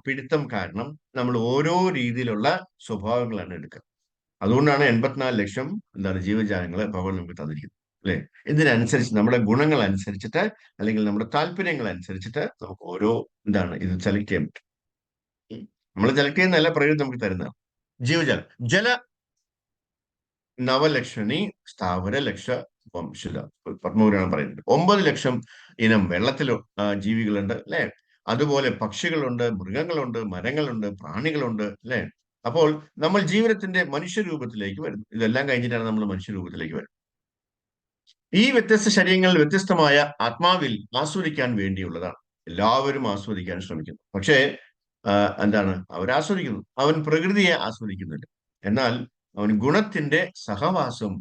A: പിടുത്തം കാരണം നമ്മൾ ഓരോ രീതിയിലുള്ള സ്വഭാവങ്ങളാണ് എടുക്കുക. അതുകൊണ്ടാണ് 84 ലക്ഷം ജീവജാലങ്ങളെ ഭഗവാൻ നമുക്ക് തന്നിരിക്കുന്നത് അല്ലെ? ഇതിനനുസരിച്ച് നമ്മുടെ ഗുണങ്ങൾ അനുസരിച്ചിട്ട്, അല്ലെങ്കിൽ നമ്മുടെ താല്പര്യങ്ങൾ അനുസരിച്ചിട്ട് നമുക്ക് ഓരോ ഇത് സെലക്ട് ചെയ്യാൻ പറ്റും. നമ്മൾ സെലക്ട് ചെയ്യുന്നതല്ല, പ്രകൃതി നമുക്ക് തരുന്നതാണ്. ജീവജാലം ജല നവലക്ഷണി സ്ഥാവര ലക്ഷ വംശുത, പത്മപുരാണം പറയുന്നുണ്ട്. 9 ലക്ഷം ഇനം വെള്ളത്തിൽ ജീവികളുണ്ട് അല്ലെ? അതുപോലെ പക്ഷികളുണ്ട്, മൃഗങ്ങളുണ്ട്, മരങ്ങളുണ്ട്, പ്രാണികളുണ്ട് അല്ലെ? അപ്പോൾ നമ്മൾ ജീവിതത്തിന്റെ മനുഷ്യരൂപത്തിലേക്ക് വരുന്നു. ഇതെല്ലാം കഴിഞ്ഞിട്ടാണ് നമ്മൾ മനുഷ്യരൂപത്തിലേക്ക് വരുന്നത്. ഈ വ്യത്യസ്ത ശരീരങ്ങൾ വ്യത്യസ്തമായ ആത്മാവിൽ ആസ്വദിക്കാൻ വേണ്ടിയുള്ളതാണ്. എല്ലാവരും ആസ്വദിക്കാൻ ശ്രമിക്കുന്നു, പക്ഷേ അവരാസ്വദിക്കുന്നു, അവൻ പ്രകൃതിയെ ആസ്വദിക്കുന്നില്ല. എന്നാൽ അവൻ ഗുണത്തിന്റെ സഹവാസം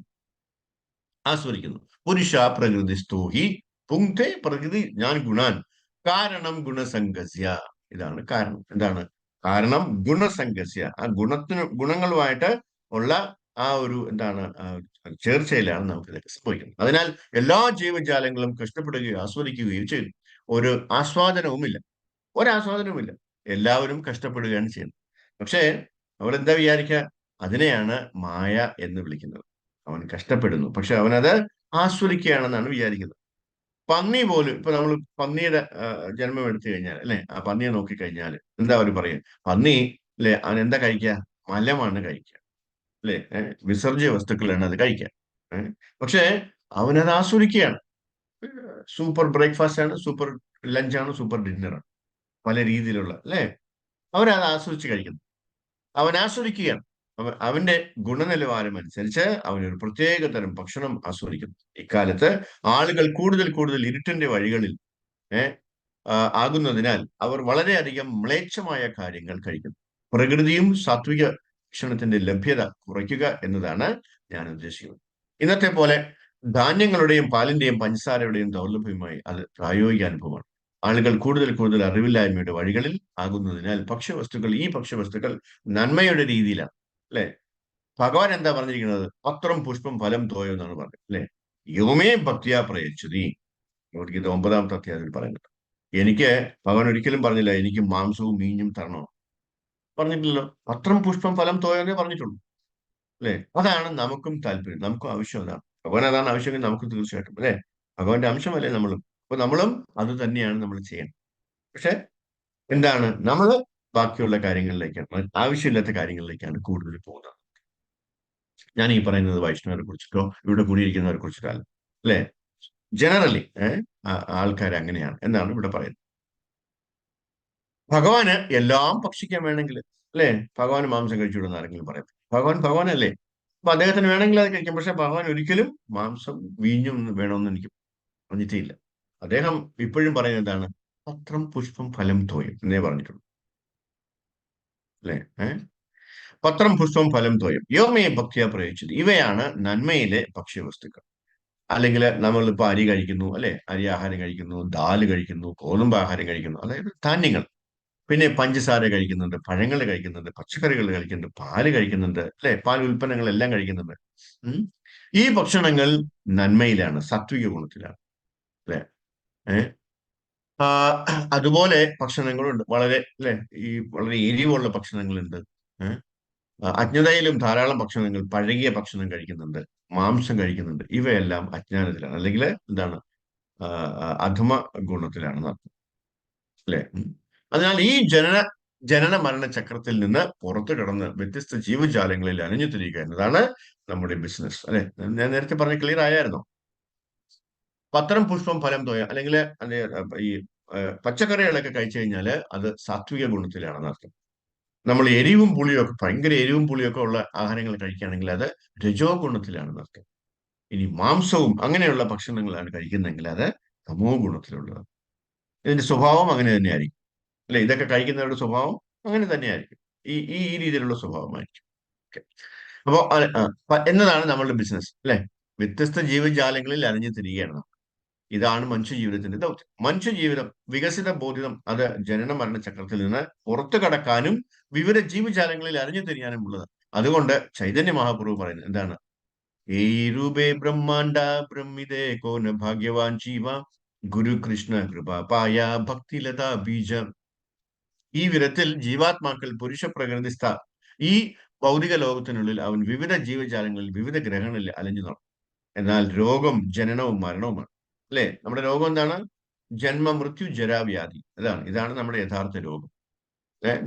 A: ആസ്വദിക്കുന്നു. പുരുഷ പ്രകൃതി സ്തോഹി പുങ്ക്തെ പ്രകൃതി ഞാൻ ഗുണാൻ കാരണം ഗുണസംഗസ്യ. ഇതാണ് കാരണം. കാരണം ഗുണസംഗസ്യ, ആ ഗുണങ്ങളുമായിട്ട് ഉള്ള ആ ഒരു ചേർച്ചയിലാണ് നമുക്ക് ഇതൊക്കെ സംഭവിക്കുന്നത്. അതിനാൽ എല്ലാ ജീവജാലങ്ങളും കഷ്ടപ്പെടുകയും ആസ്വദിക്കുകയും ചെയ്യുന്നു. ഒരു ആസ്വാദനവുമില്ല, ഒരാസ്വാദനവുമില്ല. എല്ലാവരും കഷ്ടപ്പെടുകയാണ് ചെയ്യുന്നത്. പക്ഷേ അവരെന്താ വിചാരിക്കുക? അതിനെയാണ് മായ എന്ന് വിളിക്കുന്നത്. അവൻ കഷ്ടപ്പെടുന്നു, പക്ഷെ അവനത് ആസ്വദിക്കുകയാണെന്നാണ് വിചാരിക്കുന്നത്. പന്നി പോലും, ഇപ്പൊ നമ്മൾ പന്നിയുടെ ജന്മം എടുത്തു കഴിഞ്ഞാൽ അല്ലെ, ആ പന്നിയെ നോക്കിക്കഴിഞ്ഞാൽ എന്താ അവർ പറയും? പന്നി അല്ലെ, അവൻ എന്താ കഴിക്കുക? മലമാണ് കഴിക്കുക അല്ലെ? വിസർജ്യ വസ്തുക്കളാണ് അത് കഴിക്കുക. പക്ഷേ അവനത് ആസ്വദിക്കുകയാണ്. സൂപ്പർ ബ്രേക്ക്ഫാസ്റ്റ് ആണ്, സൂപ്പർ ലഞ്ചാണ്, സൂപ്പർ ഡിന്നറാണ്, പല രീതിയിലുള്ള അല്ലെ? അവരത് ആസ്വദിച്ച് കഴിക്കുന്നു. അവൻ ആസ്വദിക്കുകയാണ്. അവന്റെ ഗുണനിലവാരം അനുസരിച്ച് അവനൊരു പ്രത്യേക തരം ഭക്ഷണം ആസ്വദിക്കുന്നു. ഇക്കാലത്ത് ആളുകൾ കൂടുതൽ കൂടുതൽ ഇരുട്ടിന്റെ വഴികളിൽ ആകുന്നതിനാൽ അവർ വളരെയധികം മ്ലേച്ഛമായ കാര്യങ്ങൾ കഴിക്കുന്നു. പ്രകൃതിയും സാത്വിക ഭക്ഷണത്തിന്റെ ലഭ്യത കുറയ്ക്കുക എന്നതാണ് ഞാൻ ഉദ്ദേശിക്കുന്നത്. ഇന്നത്തെ പോലെ ധാന്യങ്ങളുടെയും പാലിന്റെയും പഞ്ചസാരയുടെയും ദൗർലഭ്യമായി അത് പ്രായോഗിക അനുഭവമാണ്. ആളുകൾ കൂടുതൽ കൂടുതൽ അറിവില്ലായ്മയുടെ വഴികളിൽ ആകുന്നതിനാൽ ഈ ഭക്ഷ്യവസ്തുക്കൾ നന്മയുടെ രീതിയിലാണ് അല്ലെ? ഭഗവാൻ എന്താ പറഞ്ഞിരിക്കുന്നത്? പത്രം പുഷ്പം ഫലം തോയോ എന്നാണ് പറഞ്ഞത് അല്ലെ? യോമേ ഭക്തിയാ പ്രയച്ഛതി, ഇത് 9-ാമത്തെ അധ്യായത്തിൽ പറയുന്നുണ്ട്. എനിക്ക് ഭഗവാൻ ഒരിക്കലും പറഞ്ഞില്ല എനിക്ക് മാംസവും മീനും തരണോ, പറഞ്ഞിട്ടില്ലല്ലോ. പത്രം പുഷ്പം ഫലം തോയോ എന്നേ പറഞ്ഞിട്ടുള്ളൂ അല്ലെ? അതാണ് നമുക്കും താല്പര്യം, നമുക്കും ആവശ്യം അതാണ്. ഭഗവാൻ അതാണ് ആവശ്യമെങ്കിൽ നമുക്ക് തീർച്ചയായിട്ടും അല്ലെ, ഭഗവാന്റെ അംശമല്ലേ നമ്മളും. അപ്പൊ നമ്മളും അത് തന്നെയാണ് നമ്മൾ ചെയ്യണം. പക്ഷെ എന്താണ് നമ്മൾ ബാക്കിയുള്ള കാര്യങ്ങളിലേക്കാണ്, ആവശ്യമില്ലാത്ത കാര്യങ്ങളിലേക്കാണ് കൂടുതൽ പോകുന്നത്. ഞാൻ ഈ പറയുന്നത് വൈഷ്ണവരെ കുറിച്ചിട്ടോ ഇവിടെ കൂടിയിരിക്കുന്നവരെ കുറിച്ചിട്ടല്ല, അല്ലെ? ജനറലി ആൾക്കാർ അങ്ങനെയാണ് എന്നാണ് ഇവിടെ പറയുന്നത്. ഭഗവാന് എല്ലാം ഭക്ഷിക്കാൻ വേണമെങ്കിൽ, അല്ലെ? ഭഗവാൻ മാംസം കഴിച്ചുവിടുന്ന ആരെങ്കിലും പറയാം? ഭഗവാനല്ലേ? അപ്പൊ അദ്ദേഹത്തിന് വേണമെങ്കിൽ അത് കഴിക്കാം. പക്ഷെ ഭഗവാൻ ഒരിക്കലും മാംസം വീഞ്ഞും വേണമെന്ന് എനിക്ക് പറഞ്ഞിട്ടേ ഇല്ല. അദ്ദേഹം ഇപ്പോഴും പറയുന്നത് എന്താണ്? പത്രം പുഷ്പം ഫലം തോയും എന്നേ പറഞ്ഞിട്ടുള്ളൂ, അല്ലെ? പത്രം പുഷ്പം ഫലം തോയും യോമയെ ഭക്തിയ പ്രയോഗിച്ചത്. ഇവയാണ് നന്മയിലെ ഭക്ഷ്യവസ്തുക്കൾ. അല്ലെങ്കിൽ നമ്മളിപ്പോ അരി കഴിക്കുന്നു, അല്ലെ? അരി ആഹാരം കഴിക്കുന്നു, ദാല് കഴിക്കുന്നു, ഗോതമ്പ് ആഹാരം കഴിക്കുന്നു, അതായത് ധാന്യങ്ങൾ. പിന്നെ പഞ്ചസാര കഴിക്കുന്നുണ്ട്, പഴങ്ങൾ കഴിക്കുന്നുണ്ട്, പച്ചക്കറികൾ കഴിക്കുന്നുണ്ട്, പാല് കഴിക്കുന്നുണ്ട്, അല്ലെ? പാൽ ഉൽപ്പന്നങ്ങളെല്ലാം കഴിക്കുന്നുണ്ട്. ഉം. ഈ ഭക്ഷണങ്ങൾ നന്മയിലാണ്, സാത്വിക ഗുണത്തിലാണ്, അല്ലെ? ഏഹ് ആ, അതുപോലെ ഭക്ഷണങ്ങളുണ്ട് വളരെ, അല്ലെ? ഈ വളരെ എരിവുള്ള ഭക്ഷണങ്ങളുണ്ട്. ഏഹ് അജ്ഞതയിലും ധാരാളം ഭക്ഷണങ്ങൾ, പഴകിയ ഭക്ഷണം കഴിക്കുന്നുണ്ട്, മാംസം കഴിക്കുന്നുണ്ട്. ഇവയെല്ലാം അജ്ഞാനത്തിലാണ്, അല്ലെങ്കിൽ എന്താണ്, അധമ ഗുണത്തിലാണ് നടത്തുന്നത്, അല്ലെ? അതിനാൽ ഈ ജനന മരണ ചക്രത്തിൽ നിന്ന് പുറത്തു കടന്ന് വ്യത്യസ്ത ജീവജാലങ്ങളിൽ അലിഞ്ഞു തിരിയുക എന്നതാണ് നമ്മുടെ ബിസിനസ്, അല്ലെ? ഞാൻ നേരത്തെ പറഞ്ഞ ക്ലിയർ ആയായിരുന്നോ? പത്രം പുഷ്പം ഫലം തോയ, അല്ലെങ്കിൽ ഈ പച്ചക്കറികളൊക്കെ കഴിച്ചു കഴിഞ്ഞാല് അത് സാത്വിക ഗുണത്തിലാണെന്ന് അർത്ഥം. നമ്മൾ എരിവും പുളിയും ഒക്കെ, ഭയങ്കര എരിവും പുളിയൊക്കെ ഉള്ള ആഹാരങ്ങൾ കഴിക്കുകയാണെങ്കിൽ അത് രജോ ഗുണത്തിലാണെന്ന് അർത്ഥം. ഇനി മാംസവും അങ്ങനെയുള്ള ഭക്ഷണങ്ങളാണ് കഴിക്കുന്നതെങ്കിൽ അത് തമോ ഗുണത്തിലുള്ളതാണ്. ഇതിന്റെ സ്വഭാവം അങ്ങനെ തന്നെയായിരിക്കും, അല്ലെ? ഇതൊക്കെ കഴിക്കുന്നവരുടെ സ്വഭാവം അങ്ങനെ തന്നെയായിരിക്കും. ഈ ഈ ഈ രീതിയിലുള്ള സ്വഭാവമായിരിക്കും. ഓക്കെ. അപ്പോ എന്നതാണ് നമ്മളുടെ ബിസിനസ്, അല്ലെ? വ്യത്യസ്ത ജീവജാലങ്ങളിൽ അലിഞ്ഞു തിരികെയാണ് നാം. ഇതാണ് മനുഷ്യ ജീവിതത്തിന്റെ ദൗത്യം. മനുഷ്യ ജീവിതം വികസിത ബോധിതം, അത് ജനന മരണ ചക്രത്തിൽ നിന്ന് പുറത്തു കടക്കാനും വിവിധ ജീവജാലങ്ങളിൽ അലിഞ്ഞു തിരിയാനും ഉള്ളത്. അതുകൊണ്ട് ചൈതന്യ മഹാപ്രഭു പറയുന്നത് എന്താണ്? ഏയി രൂപേ ബ്രഹ്മാണ്ട ബ്രഹ്മിതേ കോന ഭാഗ്യവാൻ ജീവ ഗുരു കൃഷ്ണ കൃപ പായ ഭക്തിലത ബീജ. ഈ വിധത്തിൽ ജീവാത്മാക്കൾ പുരുഷ പ്രകൃതിസ്ഥ ഈ ഭൗതിക ലോകത്തിനുള്ളിൽ അവൻ വിവിധ ജീവജാലങ്ങളിൽ വിവിധ ഗ്രഹങ്ങളിൽ അലഞ്ഞു നടക്കും. എന്നാൽ രോഗം ജനനവും മരണവുമാണ്, അല്ലെ? നമ്മുടെ രോഗം എന്താണ്? ജന്മ മൃത്യു ജരാവ്യാധി. ഇതാണ് നമ്മുടെ യഥാർത്ഥ രോഗം.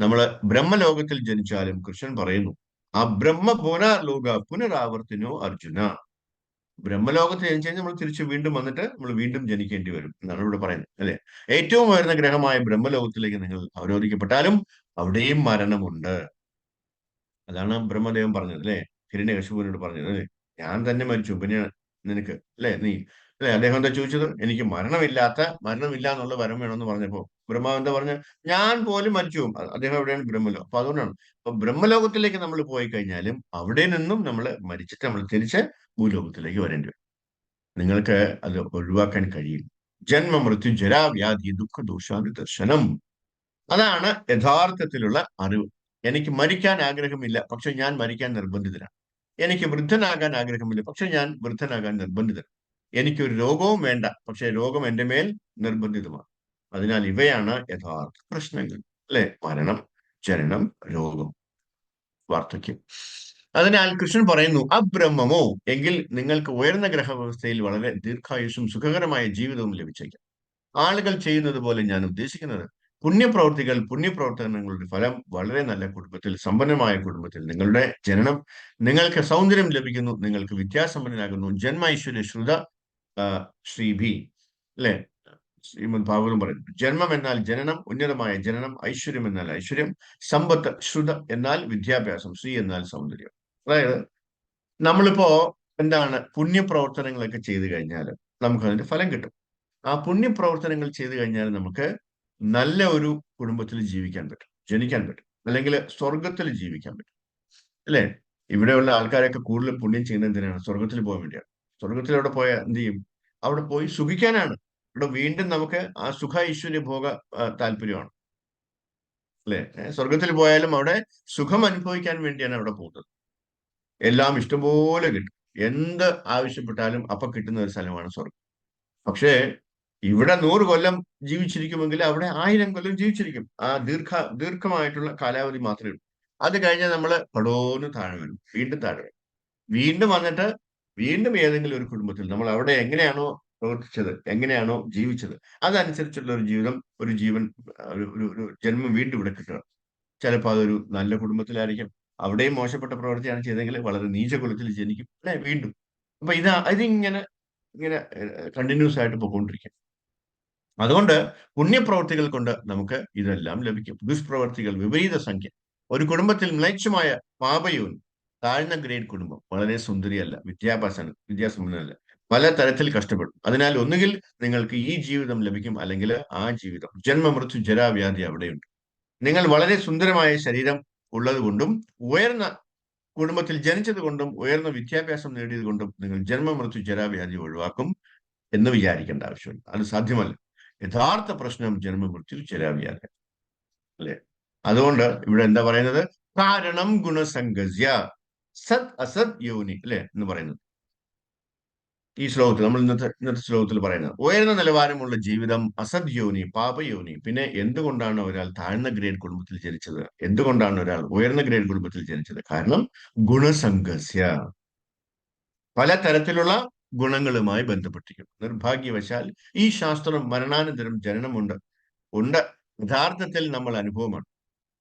A: നമ്മള് ബ്രഹ്മലോകത്തിൽ ജനിച്ചാലും കൃഷ്ണൻ പറയുന്നു ആ ബ്രഹ്മ പുനർലോക പുനരാവർത്തിനോ അർജുന. ബ്രഹ്മലോകത്ത് ജനിച്ചു കഴിഞ്ഞാൽ നമ്മൾ തിരിച്ച് വീണ്ടും വന്നിട്ട് നമ്മൾ വീണ്ടും ജനിക്കേണ്ടി വരും എന്നാണ് ഇവിടെ പറയുന്നത്, അല്ലെ? ഏറ്റവും ഉയർന്ന ഗ്രഹമായ ബ്രഹ്മലോകത്തിലേക്ക് നിങ്ങൾ അവരോധിക്കപ്പെട്ടാലും അവിടെയും മരണമുണ്ട്. അതാണ് ബ്രഹ്മദേവൻ പറഞ്ഞത്, അല്ലെ? ഹിരണ്യകശിപുവിനോട് പറഞ്ഞത്, അല്ലെ? ഞാൻ തന്നെ മരിച്ചു, പിന്നെ നിനക്ക്, അല്ലെ? അല്ലെ? അദ്ദേഹം എന്താ ചോദിച്ചത്? എനിക്ക് മരണമില്ല എന്നുള്ള വരം വേണമെന്ന് പറഞ്ഞപ്പോ ബ്രഹ്മാവ് എന്താ പറഞ്ഞ? ഞാൻ പോലും മരിച്ചു പോകും. അദ്ദേഹം എവിടെയാണ്? ബ്രഹ്മലോകം. അപ്പൊ അതുകൊണ്ടാണ്, അപ്പൊ ബ്രഹ്മലോകത്തിലേക്ക് നമ്മൾ പോയി കഴിഞ്ഞാലും അവിടെ നിന്നും നമ്മൾ മരിച്ചിട്ട് നമ്മൾ തിരിച്ച് ഭൂലോകത്തിലേക്ക് വരേണ്ടി വരും. നിങ്ങൾക്ക് അത് ഒഴിവാക്കാൻ കഴിയും. ജന്മ മൃത്യു ജരാവ്യാധി ദുഃഖ ദോഷാനുദർശനം. അതാണ് യഥാർത്ഥത്തിലുള്ള അറിവ്. എനിക്ക് മരിക്കാൻ ആഗ്രഹമില്ല, പക്ഷെ ഞാൻ മരിക്കാൻ നിർബന്ധിതനാണ്. എനിക്ക് വൃദ്ധനാകാൻ ആഗ്രഹമില്ല, പക്ഷെ ഞാൻ വൃദ്ധനാകാൻ നിർബന്ധിതൻ. എനിക്കൊരു രോഗവും വേണ്ട, പക്ഷെ രോഗം എന്റെ മേൽ നിർബന്ധിതമാണ്. അതിനാൽ ഇവയാണ് യഥാർത്ഥ പ്രശ്നങ്ങൾ, അല്ലെ? മരണം, ജനനം, രോഗം, വാർദ്ധക്യം. അതിനാൽ കൃഷ്ണൻ പറയുന്നു അബ്രഹ്മമോ, എങ്കിൽ നിങ്ങൾക്ക് ഉയർന്ന ഗ്രഹവ്യവസ്ഥയിൽ വളരെ ദീർഘായുസും സുഖകരമായ ജീവിതവും ലഭിച്ചേക്കാം. ആളുകൾ ചെയ്യുന്നത് പോലെ ഞാൻ ഉദ്ദേശിക്കുന്നത് പുണ്യപ്രവർത്തനങ്ങളുടെ ഫലം വളരെ നല്ല കുടുംബത്തിൽ, സമ്പന്നമായ കുടുംബത്തിൽ നിങ്ങളുടെ ജനനം, നിങ്ങൾക്ക് സൗന്ദര്യം ലഭിക്കുന്നു, നിങ്ങൾക്ക് വിദ്യാസമ്പന്നനാകുന്നു, ജന്മൈശ്വര്യ ശ്രുത ശ്രീഭി, അല്ലെ? ശ്രീമദ് ഭാഗവതം പറയുന്നു ജന്മം എന്നാൽ ജനനം, ഉന്നതമായ ജനനം, ഐശ്വര്യം എന്നാൽ ഐശ്വര്യം, സമ്പത്ത്, ശ്രുത എന്നാൽ വിദ്യാഭ്യാസം, ശ്രീ എന്നാൽ സൗന്ദര്യം. അതായത് നമ്മളിപ്പോ എന്താണ് പുണ്യപ്രവർത്തനങ്ങളൊക്കെ ചെയ്തു കഴിഞ്ഞാൽ നമുക്ക് അതിന്റെ ഫലം കിട്ടും. ആ പുണ്യപ്രവർത്തനങ്ങൾ ചെയ്തു കഴിഞ്ഞാൽ നമുക്ക് നല്ല ഒരു കുടുംബത്തിൽ ജീവിക്കാൻ പറ്റും, ജനിക്കാൻ പറ്റും, അല്ലെങ്കിൽ സ്വർഗത്തിൽ ജീവിക്കാൻ പറ്റും, അല്ലെ? ഇവിടെയുള്ള ആൾക്കാരൊക്കെ കൂടുതലും പുണ്യം ചെയ്യുന്നത് എന്തിനാണ്? സ്വർഗത്തിൽ പോകാൻ വേണ്ടിയാണ്. സ്വർഗത്തിൽ അവിടെ പോയാൽ എന്ത് ചെയ്യും? അവിടെ പോയി സുഖിക്കാനാണ്. ഇവിടെ വീണ്ടും നമുക്ക് ആ സുഖ ഐശ്വര്യ ഭോഗ താല്പര്യമാണ്, അല്ലെ? സ്വർഗത്തിൽ പോയാലും അവിടെ സുഖം അനുഭവിക്കാൻ വേണ്ടിയാണ് അവിടെ പോകുന്നത്. എല്ലാം ഇഷ്ടംപോലെ കിട്ടും, എന്ത് ആവശ്യപ്പെട്ടാലും അപ്പൊ കിട്ടുന്ന ഒരു സ്ഥലമാണ് സ്വർഗം. പക്ഷേ ഇവിടെ 100 കൊല്ലം ജീവിച്ചിരിക്കുമെങ്കിൽ അവിടെ 1000 കൊല്ലം ജീവിച്ചിരിക്കും. ആ ദീർഘമായിട്ടുള്ള കാലാവധി മാത്രമേ ഉള്ളൂ. അത് കഴിഞ്ഞാൽ നമ്മൾ പടോന്ന് താഴെ വരും, വീണ്ടും താഴെ വരും, വീണ്ടും വന്നിട്ട് വീണ്ടും ഏതെങ്കിലും ഒരു കുടുംബത്തിൽ നമ്മൾ അവിടെ എങ്ങനെയാണോ പ്രവർത്തിച്ചത്, എങ്ങനെയാണോ ജീവിച്ചത്, അതനുസരിച്ചുള്ള ഒരു ജീവിതം, ഒരു ജീവൻ, ഒരു ജന്മം വീണ്ടും ഇവിടെ കിട്ടുക. ചിലപ്പോൾ അതൊരു നല്ല കുടുംബത്തിലായിരിക്കും, അവിടെയും മോശപ്പെട്ട പ്രവൃത്തിയാണ് ചെയ്തെങ്കിൽ വളരെ നീച കുലത്തിൽ ജനിക്കും, അല്ലെ, വീണ്ടും. അപ്പൊ ഇതിങ്ങനെ ഇങ്ങനെ കണ്ടിന്യൂസ് ആയിട്ട് പോയിക്കൊണ്ടിരിക്കും. അതുകൊണ്ട് പുണ്യപ്രവർത്തികൾ കൊണ്ട് നമുക്ക് ഇതെല്ലാം ലഭിക്കും. ദുഷ്പ്രവർത്തികൾ വിപരീത സംഖ്യ. ഒരു കുടുംബത്തിൽ മ്ലേച്ഛമായ പാപയോനി, താഴ്ന്ന ഗ്രേഡ് കുടുംബം, വളരെ സുന്ദരിയല്ല, വിദ്യാസമ്പന്നല്ല, പല തരത്തിൽ കഷ്ടപ്പെടും. അതിനാൽ ഒന്നുകിൽ നിങ്ങൾക്ക് ഈ ജീവിതം ലഭിക്കും, അല്ലെങ്കിൽ ആ ജീവിതം, ജന്മമൃത്യു ജരാവ്യാധി അവിടെയുണ്ട്. നിങ്ങൾ വളരെ സുന്ദരമായ ശരീരം ഉള്ളതുകൊണ്ടും ഉയർന്ന കുടുംബത്തിൽ ജനിച്ചത് കൊണ്ടും ഉയർന്ന വിദ്യാഭ്യാസം നേടിയത് കൊണ്ടും നിങ്ങൾ ജന്മമൃത്യു ജരാവ്യാധി ഒഴിവാക്കും എന്ന് വിചാരിക്കേണ്ട ആവശ്യമില്ല. അത് സാധ്യമല്ല. യഥാർത്ഥ പ്രശ്നം ജന്മമൃത്യു ജരാവ്യാധി, അല്ലെ? അതുകൊണ്ട് ഇവിടെ എന്താ പറയുന്നത്? കാരണം ഗുണസംഗസ്യ സത് അസത് യോനി, അല്ലെ എന്ന് പറയുന്നത് ഈ ശ്ലോകത്തിൽ, നമ്മൾ ഇന്നത്തെ ശ്ലോകത്തിൽ പറയുന്നത്. ഉയർന്ന നിലവാരമുള്ള ജീവിതം, അസത് യോനി, പാപയോനി. പിന്നെ എന്തുകൊണ്ടാണ് ഒരാൾ താഴ്ന്ന ഗ്രേഡ് കുടുംബത്തിൽ ജനിച്ചത്? എന്തുകൊണ്ടാണ് ഒരാൾ ഉയർന്ന ഗ്രേഡ് കുടുംബത്തിൽ ജനിച്ചത്? കാരണം ഗുണസംഗസ്യ, പലതരത്തിലുള്ള ഗുണങ്ങളുമായി ബന്ധപ്പെട്ടിരിക്കും. നിർഭാഗ്യവശാൽ ഈ ശാസ്ത്രം മരണാനന്തരം ഉണ്ട്. യഥാർത്ഥത്തിൽ നമ്മൾ അനുഭവമാണ്,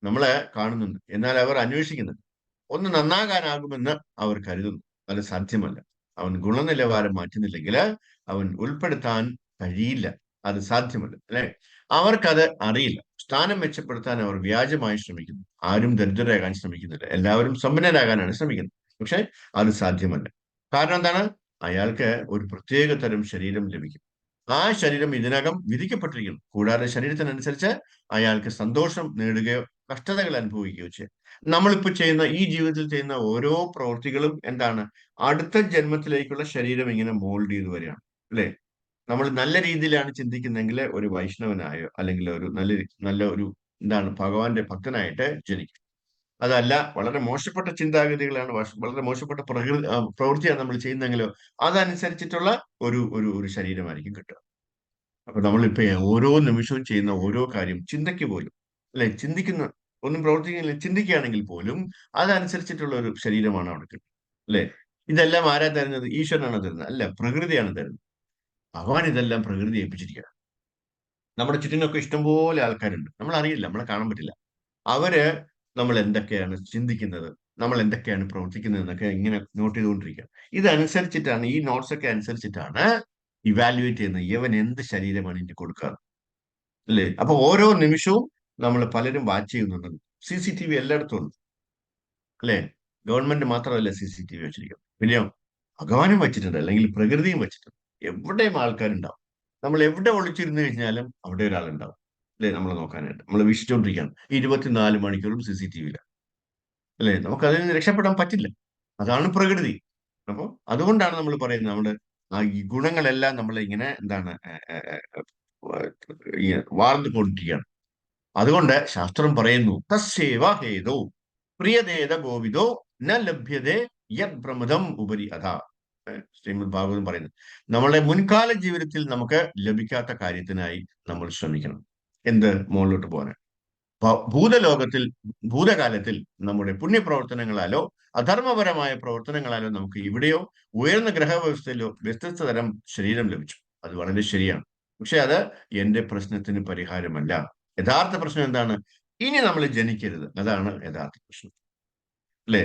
A: നമ്മളെ കാണുന്നുണ്ട്. എന്നാൽ അവർ അന്വേഷിക്കുന്നുണ്ട്. ഒന്ന് നന്നാകാനാകുമെന്ന് അവർ കരുതുന്നു. അത് സാധ്യമല്ല. അവൻ ഗുണനിലവാരം മാറ്റുന്നില്ലെങ്കിൽ അവൻ ഉൾപ്പെടുത്താൻ കഴിയില്ല. അത് സാധ്യമല്ല, അല്ലെ? അവർക്കത് അറിയില്ല. സ്ഥാനം മെച്ചപ്പെടുത്താൻ അവർ വ്യാജമായി ശ്രമിക്കുന്നു. ആരും ദരിദ്രരാകാൻ ശ്രമിക്കുന്നില്ല, എല്ലാവരും സമ്പന്നരാകാനാണ് ശ്രമിക്കുന്നത്. പക്ഷെ അത് സാധ്യമല്ല. കാരണം എന്താണ്? അയാൾക്ക് ഒരു പ്രത്യേക തരം ശരീരം ലഭിക്കും. ആ ശരീരം ഇതിനകം വിധിക്കപ്പെട്ടിരിക്കുന്നു. കൂടാതെ ശരീരത്തിനനുസരിച്ച് അയാൾക്ക് സന്തോഷം നേടുകയോ കഷ്ടതകൾ അനുഭവിക്കുകയോ ചെയ്യും. നമ്മളിപ്പോൾ ചെയ്യുന്ന, ഈ ജീവിതത്തിൽ ചെയ്യുന്ന ഓരോ പ്രവൃത്തികളും എന്താണ്? അടുത്ത ജന്മത്തിലേക്കുള്ള ശരീരം ഇങ്ങനെ മോൾഡ് ചെയ്ത് വരികയാണ്, അല്ലെ? നമ്മൾ നല്ല രീതിയിലാണ് ചിന്തിക്കുന്നെങ്കിൽ ഒരു വൈഷ്ണവനായോ, അല്ലെങ്കിൽ ഒരു നല്ല ഒരു എന്താണ്, ഭഗവാന്റെ ഭക്തനായിട്ട് ജനിക്കും. അതല്ല, വളരെ മോശപ്പെട്ട ചിന്താഗതികളാണ്, വളരെ മോശപ്പെട്ട പ്രവൃത്തിയാണ് നമ്മൾ ചെയ്യുന്നതെങ്കിലോ അതനുസരിച്ചിട്ടുള്ള ഒരു ശരീരമായിരിക്കും കിട്ടുക. അപ്പൊ നമ്മളിപ്പോ ഓരോ നിമിഷവും ചെയ്യുന്ന ഓരോ കാര്യം, ചിന്തയ്ക്ക് പോലും, അല്ലെ, ഒന്നും പ്രവർത്തിക്കുന്നില്ല, ചിന്തിക്കുകയാണെങ്കിൽ പോലും അതനുസരിച്ചിട്ടുള്ള ഒരു ശരീരമാണ് അവിടെ കിട്ടുന്നത്, അല്ലെ? ഇതെല്ലാം ആരാ തരുന്നത്? ഈശ്വരനാണ് തരുന്നത്? അല്ല, പ്രകൃതിയാണ് തരുന്നത്. ഭഗവാൻ ഇതെല്ലാം പ്രകൃതി ഏൽപ്പിച്ചിരിക്കുക. നമ്മുടെ ചുറ്റിനൊക്കെ ഇഷ്ടംപോലെ ആൾക്കാരുണ്ട്, നമ്മൾ അറിയില്ല, നമ്മളെ കാണാൻ പറ്റില്ല. അവര് നമ്മൾ എന്തൊക്കെയാണ് ചിന്തിക്കുന്നത്, നമ്മൾ എന്തൊക്കെയാണ് പ്രവർത്തിക്കുന്നത് എന്നൊക്കെ ഇങ്ങനെ നോട്ട് ചെയ്തുകൊണ്ടിരിക്കുക. ഇതനുസരിച്ചിട്ടാണ്, ഈ നോട്ട്സ് ഒക്കെ അനുസരിച്ചിട്ടാണ് ഇവാലുവേറ്റ് ചെയ്യുന്നത്, ഇവൻ എന്ത് ശരീരമാണ് ഇനി കൊടുക്കാറ്, അല്ലേ? അപ്പൊ ഓരോ നിമിഷവും നമ്മൾ പലരും വാച്ച് ചെയ്യുന്നുണ്ട്. CCTV എല്ലായിടത്തും ഉണ്ട്, അല്ലെ? ഗവൺമെന്റ് മാത്രമല്ല CCTV വെച്ചിരിക്കുന്നത്, പിന്നെയോ ഭഗവാനും വെച്ചിട്ടുണ്ട്, അല്ലെങ്കിൽ പ്രകൃതിയും വെച്ചിട്ടുണ്ട്. എവിടെയും ആൾക്കാരുണ്ടാവും. നമ്മൾ എവിടെ ഒളിച്ചിരുന്നു കഴിഞ്ഞാലും അവിടെ ഒരാളുണ്ടാവും, അല്ലെ? നമ്മൾ നോക്കാനായിട്ട്, നമ്മൾ വീക്ഷിച്ചുകൊണ്ടിരിക്കുകയാണ് 24 മണിക്കൂറും CCTV, അല്ലെ? നമുക്ക് അതിൽ നിന്ന് രക്ഷപ്പെടാൻ പറ്റില്ല. അതാണ് പ്രകൃതി. അപ്പോൾ അതുകൊണ്ടാണ് നമ്മൾ പറയുന്നത്, നമ്മുടെ ഈ ഗുണങ്ങളെല്ലാം നമ്മളെ ഇങ്ങനെ എന്താണ്, വാർന്നു കൊണ്ടിരിക്കുകയാണ്. അതുകൊണ്ട് ശാസ്ത്രം പറയുന്നു, തസ്സേവ ഹേതോ പ്രിയതേത ഗോവിദോ ന ലഭ്യതേ യത് പ്രമദം ഉപരി അഥ. ശ്രീമദ് ഭാഗവതം പറയുന്നു, നമ്മളുടെ മുൻകാല ജീവിതത്തിൽ നമുക്ക് ലഭിക്കാത്ത കാര്യത്തിനായി നമ്മൾ ശ്രമിക്കണം. എന്ത്? മുകളിലോട്ട് പോകാൻ. ഭൂതകാലത്തിൽ നമ്മുടെ പുണ്യപ്രവർത്തനങ്ങളാലോ അധർമ്മപരമായ പ്രവർത്തനങ്ങളാലോ നമുക്ക് ഇവിടെയോ ഉയർന്ന ഗ്രഹവ്യവസ്ഥയിലോ വ്യത്യസ്ത തരം ശരീരം ലഭിച്ചു. അത് വളരെ ശരിയാണ്. പക്ഷെ അത് എന്റെ പ്രശ്നത്തിന് പരിഹാരമല്ല. യഥാർത്ഥ പ്രശ്നം എന്താണ്? ഇനി നമ്മൾ ജനിക്കരുത്. അതാണ് യഥാർത്ഥ പ്രശ്നം, അല്ലേ?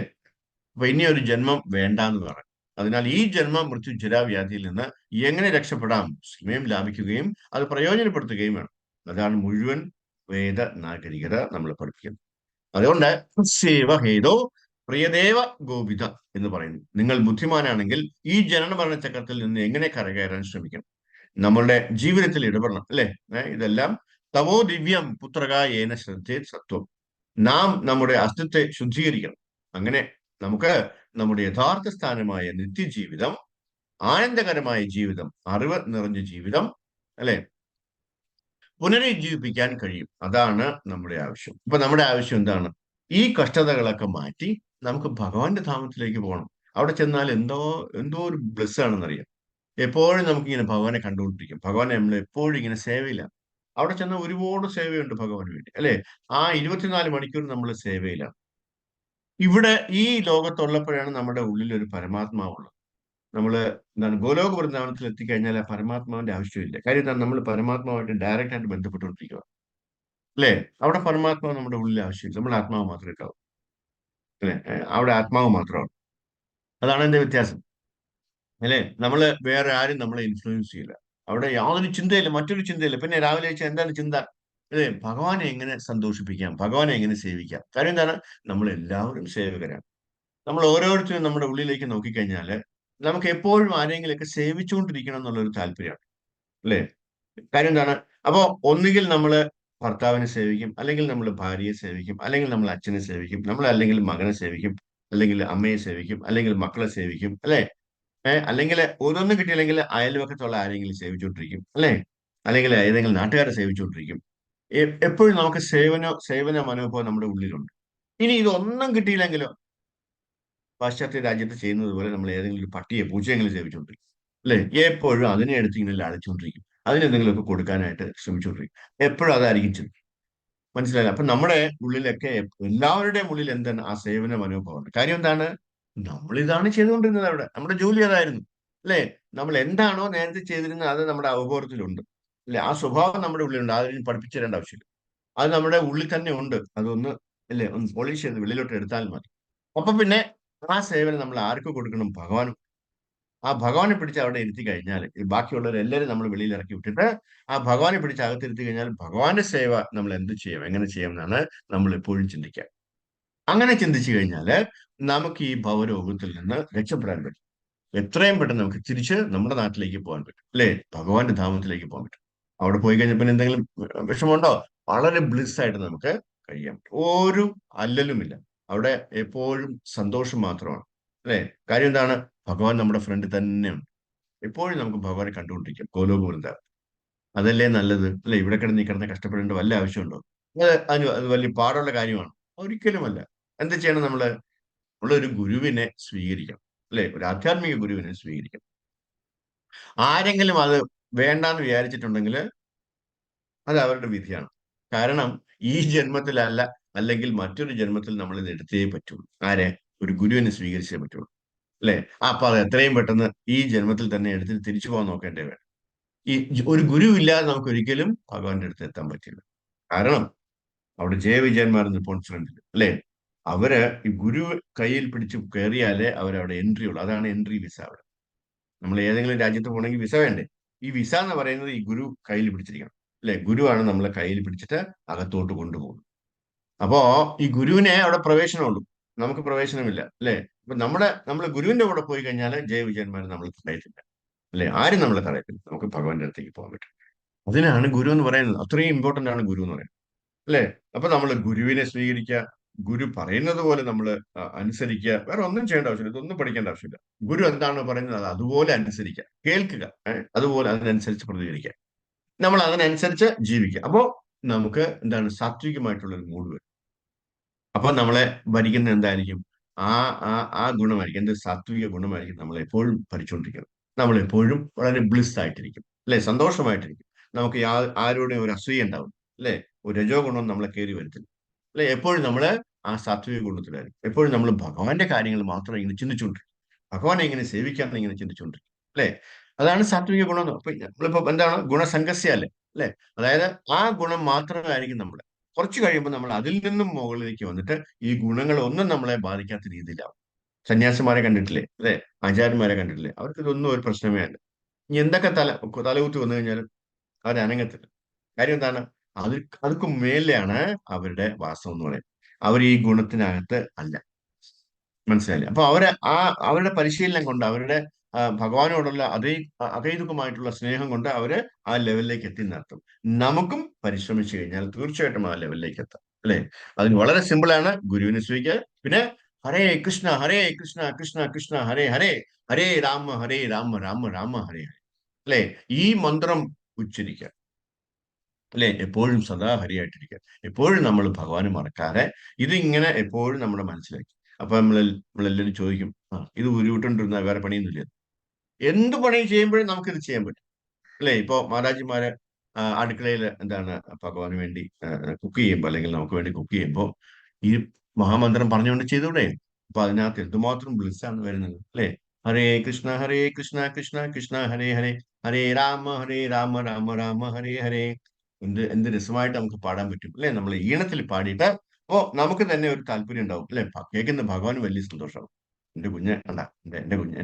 A: അപ്പൊ ഇനി ഒരു ജന്മം വേണ്ടാന്ന് പറയും. അതിനാൽ ഈ ജന്മ മൃത്യു ജരാവ്യാധിയിൽ നിന്ന് എങ്ങനെ രക്ഷപ്പെടാം? സമയം ലാഭിക്കുകയും അത് പ്രയോജനപ്പെടുത്തുകയും വേണം. അതാണ് മുഴുവൻ വേദ നാഗരികത നമ്മൾ പഠിപ്പിക്കുന്നത്. അതുകൊണ്ട് സേവ ഹേതോ പ്രിയദേവ ഗോപിത എന്ന് പറയുന്നു. നിങ്ങൾ ബുദ്ധിമാനാണെങ്കിൽ ഈ ജനന മരണ ചക്രത്തിൽ നിന്ന് എങ്ങനെ കരകയറാൻ ശ്രമിക്കണം, നമ്മളുടെ ജീവിതത്തിൽ ഇടപെടണം, അല്ലെ? ഇതെല്ലാം തവോ ദിവ്യം പുത്രക ഏന ശ്രദ്ധേ സത്വം. നാം നമ്മുടെ അസ്തിത്വത്തെ ശുദ്ധീകരിക്കണം. അങ്ങനെ നമുക്ക് നമ്മുടെ യഥാർത്ഥ സ്ഥാനമായ നിത്യജീവിതം, ആനന്ദകരമായ ജീവിതം, അറിവ് നിറഞ്ഞ ജീവിതം, അല്ലെ, പുനരുജ്ജീവിപ്പിക്കാൻ കഴിയും. അതാണ് നമ്മുടെ ആവശ്യം. ഇപ്പൊ നമ്മുടെ ആവശ്യം എന്താണ്? ഈ കഷ്ടതകളൊക്കെ മാറ്റി നമുക്ക് ഭഗവാന്റെ ധാമത്തിലേക്ക് പോകണം. അവിടെ ചെന്നാൽ എന്തോ ഒരു ബ്ലെസ് ആണെന്നറിയാം. എപ്പോഴും നമുക്കിങ്ങനെ ഭഗവാനെ കണ്ടുകൊണ്ടിരിക്കും. ഭഗവാനെ നമ്മൾ എപ്പോഴും ഇങ്ങനെ സേവയിലാണ്. അവിടെ ചെന്ന ഒരുപാട് സേവയുണ്ട് ഭഗവാന് വേണ്ടി, അല്ലെ? ആ 24 മണിക്കൂർ നമ്മൾ സേവയിലാണ്. ഇവിടെ ഈ ലോകത്തുള്ളപ്പോഴാണ് നമ്മുടെ ഉള്ളിൽ ഒരു പരമാത്മാവുള്ളത്. എന്താണ് ഗോലോക വൃന്ദാവനത്തിൽ എത്തിക്കഴിഞ്ഞാൽ ആ പരമാത്മാവിന്റെ ആവശ്യമില്ല. കാര്യം എന്താണ്? നമ്മൾ പരമാത്മാവായിട്ട് ഡയറക്റ്റ് ആയിട്ട് ബന്ധപ്പെട്ടുകൊണ്ടിരിക്കുക, അല്ലേ? അവിടെ പരമാത്മാവ് നമ്മുടെ ഉള്ളിൽ ആവശ്യമില്ല, നമ്മുടെ ആത്മാവ് മാത്രമേ ഉണ്ടാവും, അല്ലേ? അവിടെ ആത്മാവ് മാത്രമാണ്. അതാണ് എന്റെ വ്യത്യാസം, അല്ലേ? നമ്മള് വേറെ ആരും നമ്മളെ ഇൻഫ്ലുവൻസ് ചെയ്യില്ല. അവിടെ യാതൊരു ചിന്തയില്ല, മറ്റൊരു ചിന്തയില്ല. പിന്നെ രാവിലെ വെച്ചാൽ എന്താണ് ചിന്ത? അല്ലേ? ഭഗവാനെ എങ്ങനെ സന്തോഷിപ്പിക്കാം, ഭഗവാനെ എങ്ങനെ സേവിക്കാം. കാര്യം എന്താണ്? നമ്മൾ എല്ലാവരും സേവകരാണ്. നമ്മൾ ഓരോരുത്തരും നമ്മുടെ ഉള്ളിലേക്ക് നോക്കിക്കഴിഞ്ഞാല് നമുക്ക് എപ്പോഴും ആരെങ്കിലുമൊക്കെ സേവിച്ചുകൊണ്ടിരിക്കണം എന്നുള്ളൊരു താല്പര്യമാണ്, അല്ലേ? കാര്യം എന്താണ്? അപ്പോ ഒന്നുകിൽ നമ്മൾ ഭർത്താവിനെ സേവിക്കും, അല്ലെങ്കിൽ നമ്മൾ ഭാര്യയെ സേവിക്കും, അല്ലെങ്കിൽ നമ്മൾ അച്ഛനെ സേവിക്കും, നമ്മൾ അല്ലെങ്കിൽ മകനെ സേവിക്കും, അല്ലെങ്കിൽ അമ്മയെ സേവിക്കും, അല്ലെങ്കിൽ മക്കളെ സേവിക്കും, അല്ലേ? അല്ലെങ്കിൽ ഒന്നും കിട്ടിയില്ലെങ്കിൽ അയൽവക്കത്തുള്ള ആരെങ്കിലും സേവിച്ചുകൊണ്ടിരിക്കും, അല്ലേ? അല്ലെങ്കിൽ ഏതെങ്കിലും നാട്ടുകാരെ സേവിച്ചുകൊണ്ടിരിക്കും. എപ്പോഴും നമുക്ക് സേവന മനോഭാവം നമ്മുടെ ഉള്ളിലുണ്ട്. ഇനി ഇതൊന്നും കിട്ടിയില്ലെങ്കിലോ? പാശ്ചാത്യ രാജ്യത്ത് ചെയ്യുന്നത് പോലെ നമ്മൾ ഏതെങ്കിലും ഒരു പട്ടിയെ പൂച്ചയെങ്കിലും സേവിച്ചുകൊണ്ടിരിക്കും, അല്ലേ? എപ്പോഴും അതിനെ എടുത്ത് ഇങ്ങനെ ലാളിച്ചുകൊണ്ടിരിക്കും, അതിനെന്തെങ്കിലുമൊക്കെ കൊടുക്കാനായിട്ട് ശ്രമിച്ചുകൊണ്ടിരിക്കും. എപ്പോഴും അതായിരിക്കും ചിന്ത. മനസ്സിലായില്ല? അപ്പൊ നമ്മുടെ ഉള്ളിലൊക്കെ എല്ലാവരുടെയും ഉള്ളിൽ എന്താണ്? ആ സേവന മനോഭാവമുണ്ട്. കാര്യം എന്താണ്? നമ്മൾ ഇതാണ് ചെയ്തുകൊണ്ടിരുന്നത്. അവിടെ നമ്മുടെ ജോലി അതായിരുന്നു, അല്ലേ? നമ്മൾ എന്താണോ നേരത്തെ ചെയ്തിരുന്നത് അത് നമ്മുടെ അവബോധത്തിലുണ്ട്, അല്ലെ? ആ സ്വഭാവം നമ്മുടെ ഉള്ളിലുണ്ട്, അതിന് പഠിപ്പിച്ചു തരേണ്ട ആവശ്യമില്ല. അത് നമ്മുടെ ഉള്ളിൽ തന്നെ ഉണ്ട്. അതൊന്ന്, അല്ലേ, ഒന്ന് പോളിഷ് ചെയ്ത് വെളിയിലോട്ട് എടുത്താൽ മതി. അപ്പൊ പിന്നെ ആ സേവനം നമ്മൾ ആർക്ക് കൊടുക്കണം? ഭഗവാനും. ആ ഭഗവാനെ പിടിച്ച് അവിടെ ഇരുത്തി കഴിഞ്ഞാൽ ഈ ബാക്കിയുള്ളവരെല്ലാവരും നമ്മൾ വെളിയിൽ ഇറക്കി വിട്ടിട്ട് ആ ഭഗവാനെ പിടിച്ച് അകത്തിരുത്തി കഴിഞ്ഞാൽ ഭഗവാന്റെ സേവ നമ്മൾ എന്ത് ചെയ്യും, എങ്ങനെ ചെയ്യും എന്നാണ് നമ്മൾ എപ്പോഴും ചിന്തിക്കുക. അങ്ങനെ ചിന്തിച്ചു കഴിഞ്ഞാൽ നമുക്ക് ഈ ഭവരോഗത്തിൽ നിന്ന് രക്ഷപ്പെടാൻ പറ്റും. എത്രയും പെട്ടെന്ന് നമുക്ക് തിരിച്ച് നമ്മുടെ നാട്ടിലേക്ക് പോകാൻ പറ്റും, അല്ലേ? ഭഗവാന്റെ ധാമത്തിലേക്ക് പോകാൻ പറ്റും. അവിടെ പോയി കഴിഞ്ഞാൽ പിന്നെ എന്തെങ്കിലും വിഷമമുണ്ടോ? വളരെ ബ്ലിസ് ആയിട്ട് നമുക്ക് കഴിയാം. ഒരു അല്ലലുമില്ല. അവിടെ എപ്പോഴും സന്തോഷം മാത്രമാണ്, അല്ലേ? കാര്യം എന്താണ്? ഭഗവാൻ നമ്മുടെ ഫ്രണ്ട് തന്നെയുണ്ട്. എപ്പോഴും നമുക്ക് ഭഗവാനെ കണ്ടുകൊണ്ടിരിക്കാം. ഗോലോക വൃന്ദാവൻ അതല്ലേ നല്ലത്, അല്ലെ? ഇവിടെ കിടന്ന് ഈ കിടന്ന് കഷ്ടപ്പെടേണ്ട വല്ല ആവശ്യമുണ്ടോ? അത് വലിയ പാടുള്ള കാര്യമാണ്? ഒരിക്കലുമല്ല. എന്ത് ചെയ്യണം നമ്മള്? നമ്മളൊരു ഗുരുവിനെ സ്വീകരിക്കണം, അല്ലെ? ഒരു ആധ്യാത്മിക ഗുരുവിനെ സ്വീകരിക്കണം. ആരെങ്കിലും അത് വേണ്ടാന്ന് വിചാരിച്ചിട്ടുണ്ടെങ്കിൽ അത് അവരുടെ വിധിയാണ്. കാരണം ഈ ജന്മത്തിലല്ല, അല്ലെങ്കിൽ മറ്റൊരു ജന്മത്തിൽ നമ്മൾ ഇത് എടുത്തേ പറ്റുള്ളൂ. ആരെ? ഒരു ഗുരുവിനെ സ്വീകരിച്ചേ പറ്റുള്ളൂ, അല്ലെ? അപ്പൊ അത് എത്രയും പെട്ടെന്ന് ഈ ജന്മത്തിൽ തന്നെ എടുത്തിട്ട് തിരിച്ചു പോകാൻ നോക്കേണ്ടേ വേണം. ഒരു ഗുരു ഇല്ലാതെ നമുക്ക് ഒരിക്കലും ഭഗവാന്റെ അടുത്ത് എത്താൻ പറ്റില്ല. കാരണം അവിടെ ജയവിജയന്മാർ നിൽപ്പോൾ ഫ്രണ്ടിൽ, അല്ലെ? അവര് ഈ ഗുരു കയ്യിൽ പിടിച്ച് കയറിയാലേ അവരവിടെ എൻട്രി ഉള്ളൂ. അതാണ് എൻട്രി വിസ. അവിടെ നമ്മൾ ഏതെങ്കിലും രാജ്യത്ത് പോകണമെങ്കിൽ വിസ വേണ്ടേ? ഈ വിസ എന്ന് പറയുന്നത് ഈ ഗുരു കയ്യിൽ പിടിച്ചിരിക്കണം, അല്ലെ? ഗുരുവാണ് നമ്മളെ കയ്യിൽ പിടിച്ചിട്ട് അകത്തോട്ട് കൊണ്ടുപോകുന്നത്. അപ്പോ ഈ ഗുരുവിനെ അവിടെ പ്രവേശനമുള്ളൂ, നമുക്ക് പ്രവേശനമില്ല, അല്ലെ? അപ്പൊ നമ്മൾ ഗുരുവിന്റെ കൂടെ പോയി കഴിഞ്ഞാൽ ജയവിജയന്മാർ നമ്മൾ തടയത്തില്ല, അല്ലെ? ആരും നമ്മളെ തടയത്തില്ല. നമുക്ക് ഭഗവാന്റെ അടുത്തേക്ക് പോകാൻ പറ്റും. അതിനാണ് ഗുരു എന്ന് പറയുന്നത്. അത്രയും ഇമ്പോർട്ടന്റ് ആണ് ഗുരു എന്ന് പറയുന്നത്, അല്ലെ? അപ്പൊ നമ്മൾ ഗുരുവിനെ സ്വീകരിക്കുക, ഗുരു പറയുന്നത് പോലെ നമ്മൾ അനുസരിക്കുക. വേറെ ഒന്നും ചെയ്യേണ്ട ആവശ്യമില്ല, ഇതൊന്നും പഠിക്കേണ്ട ആവശ്യമില്ല. ഗുരു എന്താണ് പറയുന്നത് അത് അതുപോലെ അനുസരിക്കുക, കേൾക്കുക, അതുപോലെ അതിനനുസരിച്ച് പ്രതികരിക്കുക, നമ്മൾ അതിനനുസരിച്ച് ജീവിക്കുക. അപ്പോ നമുക്ക് എന്താണ്? സാത്വികമായിട്ടുള്ള ഒരു മൂഡ് വരും. അപ്പൊ നമ്മളെ ഭരിക്കുന്ന എന്തായിരിക്കും? ആ ആ ആ ഗുണമായിരിക്കും. എന്ത്? സാത്വിക ഗുണമായിരിക്കും നമ്മളെ എപ്പോഴും ഭരിച്ചുകൊണ്ടിരിക്കുന്നത്. നമ്മൾ എപ്പോഴും വളരെ ബ്ലിസ് ആയിട്ടിരിക്കും, അല്ലെ? സന്തോഷമായിട്ടിരിക്കും. നമുക്ക് ആരോടെയും ഒരു അസൂയ ഉണ്ടാവും, അല്ലെ? ഒരു രജോ ഗുണം നമ്മളെ കയറി വരുത്തില്ല, അല്ലെ? എപ്പോഴും നമ്മള് ആ സാത്വിക ഗുണത്തിലായിരിക്കും. എപ്പോഴും നമ്മൾ ഭഗവാന്റെ കാര്യങ്ങൾ മാത്രം ഇങ്ങനെ ചിന്തിച്ചുകൊണ്ടിരിക്കും, ഭഗവാനെ എങ്ങനെ സേവിക്കാമെന്ന് ഇങ്ങനെ ചിന്തിച്ചുകൊണ്ടിരിക്കും, അല്ലെ? അതാണ് സാത്വിക ഗുണം. അപ്പൊ നമ്മളിപ്പോ എന്താണ്? ഗുണസംഘസ്യ അല്ലേ, അല്ലെ? അതായത് ആ ഗുണം മാത്രമായിരിക്കും നമ്മൾ. കുറച്ച് കഴിയുമ്പോൾ നമ്മൾ അതിൽ നിന്നും മുകളിലേക്ക് വന്നിട്ട് ഈ ഗുണങ്ങൾ ഒന്നും നമ്മളെ ബാധിക്കാത്ത രീതിയിലാവും. സന്യാസിമാരെ കണ്ടിട്ടില്ലേ, അല്ലെ? ആചാര്യന്മാരെ കണ്ടിട്ടില്ലേ? അവർക്ക് ഇതൊന്നും ഒരു പ്രശ്നമേ അല്ല. ഇനി എന്തൊക്കെ തലകുത്തി വന്നു കഴിഞ്ഞാലും അവർ അനങ്ങത്തില്ല. കാര്യം എന്താണ്? അത് അതൊക്കെ മേലെയാണ് അവരുടെ വാസം എന്ന് പറയുന്നത്. അവർ ഈ ഗുണത്തിനകത്ത് അല്ല. മനസ്സിലായില്ലേ? അപ്പൊ അവരുടെ പരിശീലനം കൊണ്ട്, അവരുടെ ഭഗവാനോടുള്ള അതൈതുകമായിട്ടുള്ള സ്നേഹം കൊണ്ട് അവര് ആ ലെവലിലേക്ക് എത്തി നടത്തും. നമുക്കും പരിശ്രമിച്ചു കഴിഞ്ഞാൽ തീർച്ചയായിട്ടും ആ ലെവലിലേക്ക് എത്താം, അല്ലെ? അതിന് വളരെ സിമ്പിൾ ആണ്. ഗുരുവിനെ സ്വീകരിക്കുക. പിന്നെ ഹരേ കൃഷ്ണ കൃഷ്ണ കൃഷ്ണ ഹരേ ഹരേ, ഹരേ രാമ രാമ രാമ ഹരേ ഹരേ, അല്ലെ? ഈ മന്ത്രം ഉച്ചരിക്കുക, അല്ലെ? എപ്പോഴും സദാ ഹരിയായിട്ടിരിക്കുക. എപ്പോഴും നമ്മൾ ഭഗവാനെ മറക്കാതെ ഇതിങ്ങനെ എപ്പോഴും നമ്മുടെ മനസ്സിലാക്കി. അപ്പൊ നമ്മളെല്ലാവരും ചോദിക്കും, ഇത് ഉരുവിട്ടോണ്ടിരുന്ന വേറെ പണിയൊന്നുമില്ല. എന്ത് പണി ചെയ്യുമ്പോഴും നമുക്കിത് ചെയ്യാൻ പറ്റും, അല്ലെ? ഇപ്പോ മഹാരാജിമാര് അടുക്കളയിൽ എന്താണ് ഭഗവാന് വേണ്ടി കുക്ക് ചെയ്യുമ്പോൾ, അല്ലെങ്കിൽ നമുക്ക് വേണ്ടി കുക്ക് ചെയ്യുമ്പോൾ ഈ മഹാമന്ത്രം പറഞ്ഞുകൊണ്ട് ചെയ്തൂടെ? അപ്പൊ അതിനകത്ത് എന്തുമാത്രം ബ്ലിസ്സാണ് വരുന്നത്, അല്ലെ? ഹരേ കൃഷ്ണ കൃഷ്ണ കൃഷ്ണ ഹരേ ഹരേ, ഹരേ രാമ രാമ രാമ ഹരേ ഹരേ. എന്ത് രസമായിട്ട് നമുക്ക് പാടാൻ പറ്റും അല്ലെ, നമ്മൾ ഈണത്തിൽ പാടിയിട്ട്. അപ്പോ നമുക്ക് തന്നെ ഒരു താല്പര്യം ഉണ്ടാവും അല്ലെ, കേൾക്കുന്ന ഭഗവാന് വലിയ സന്തോഷമാവും. എന്റെ കുഞ്ഞ് കണ്ട, എന്റെ കുഞ്ഞ്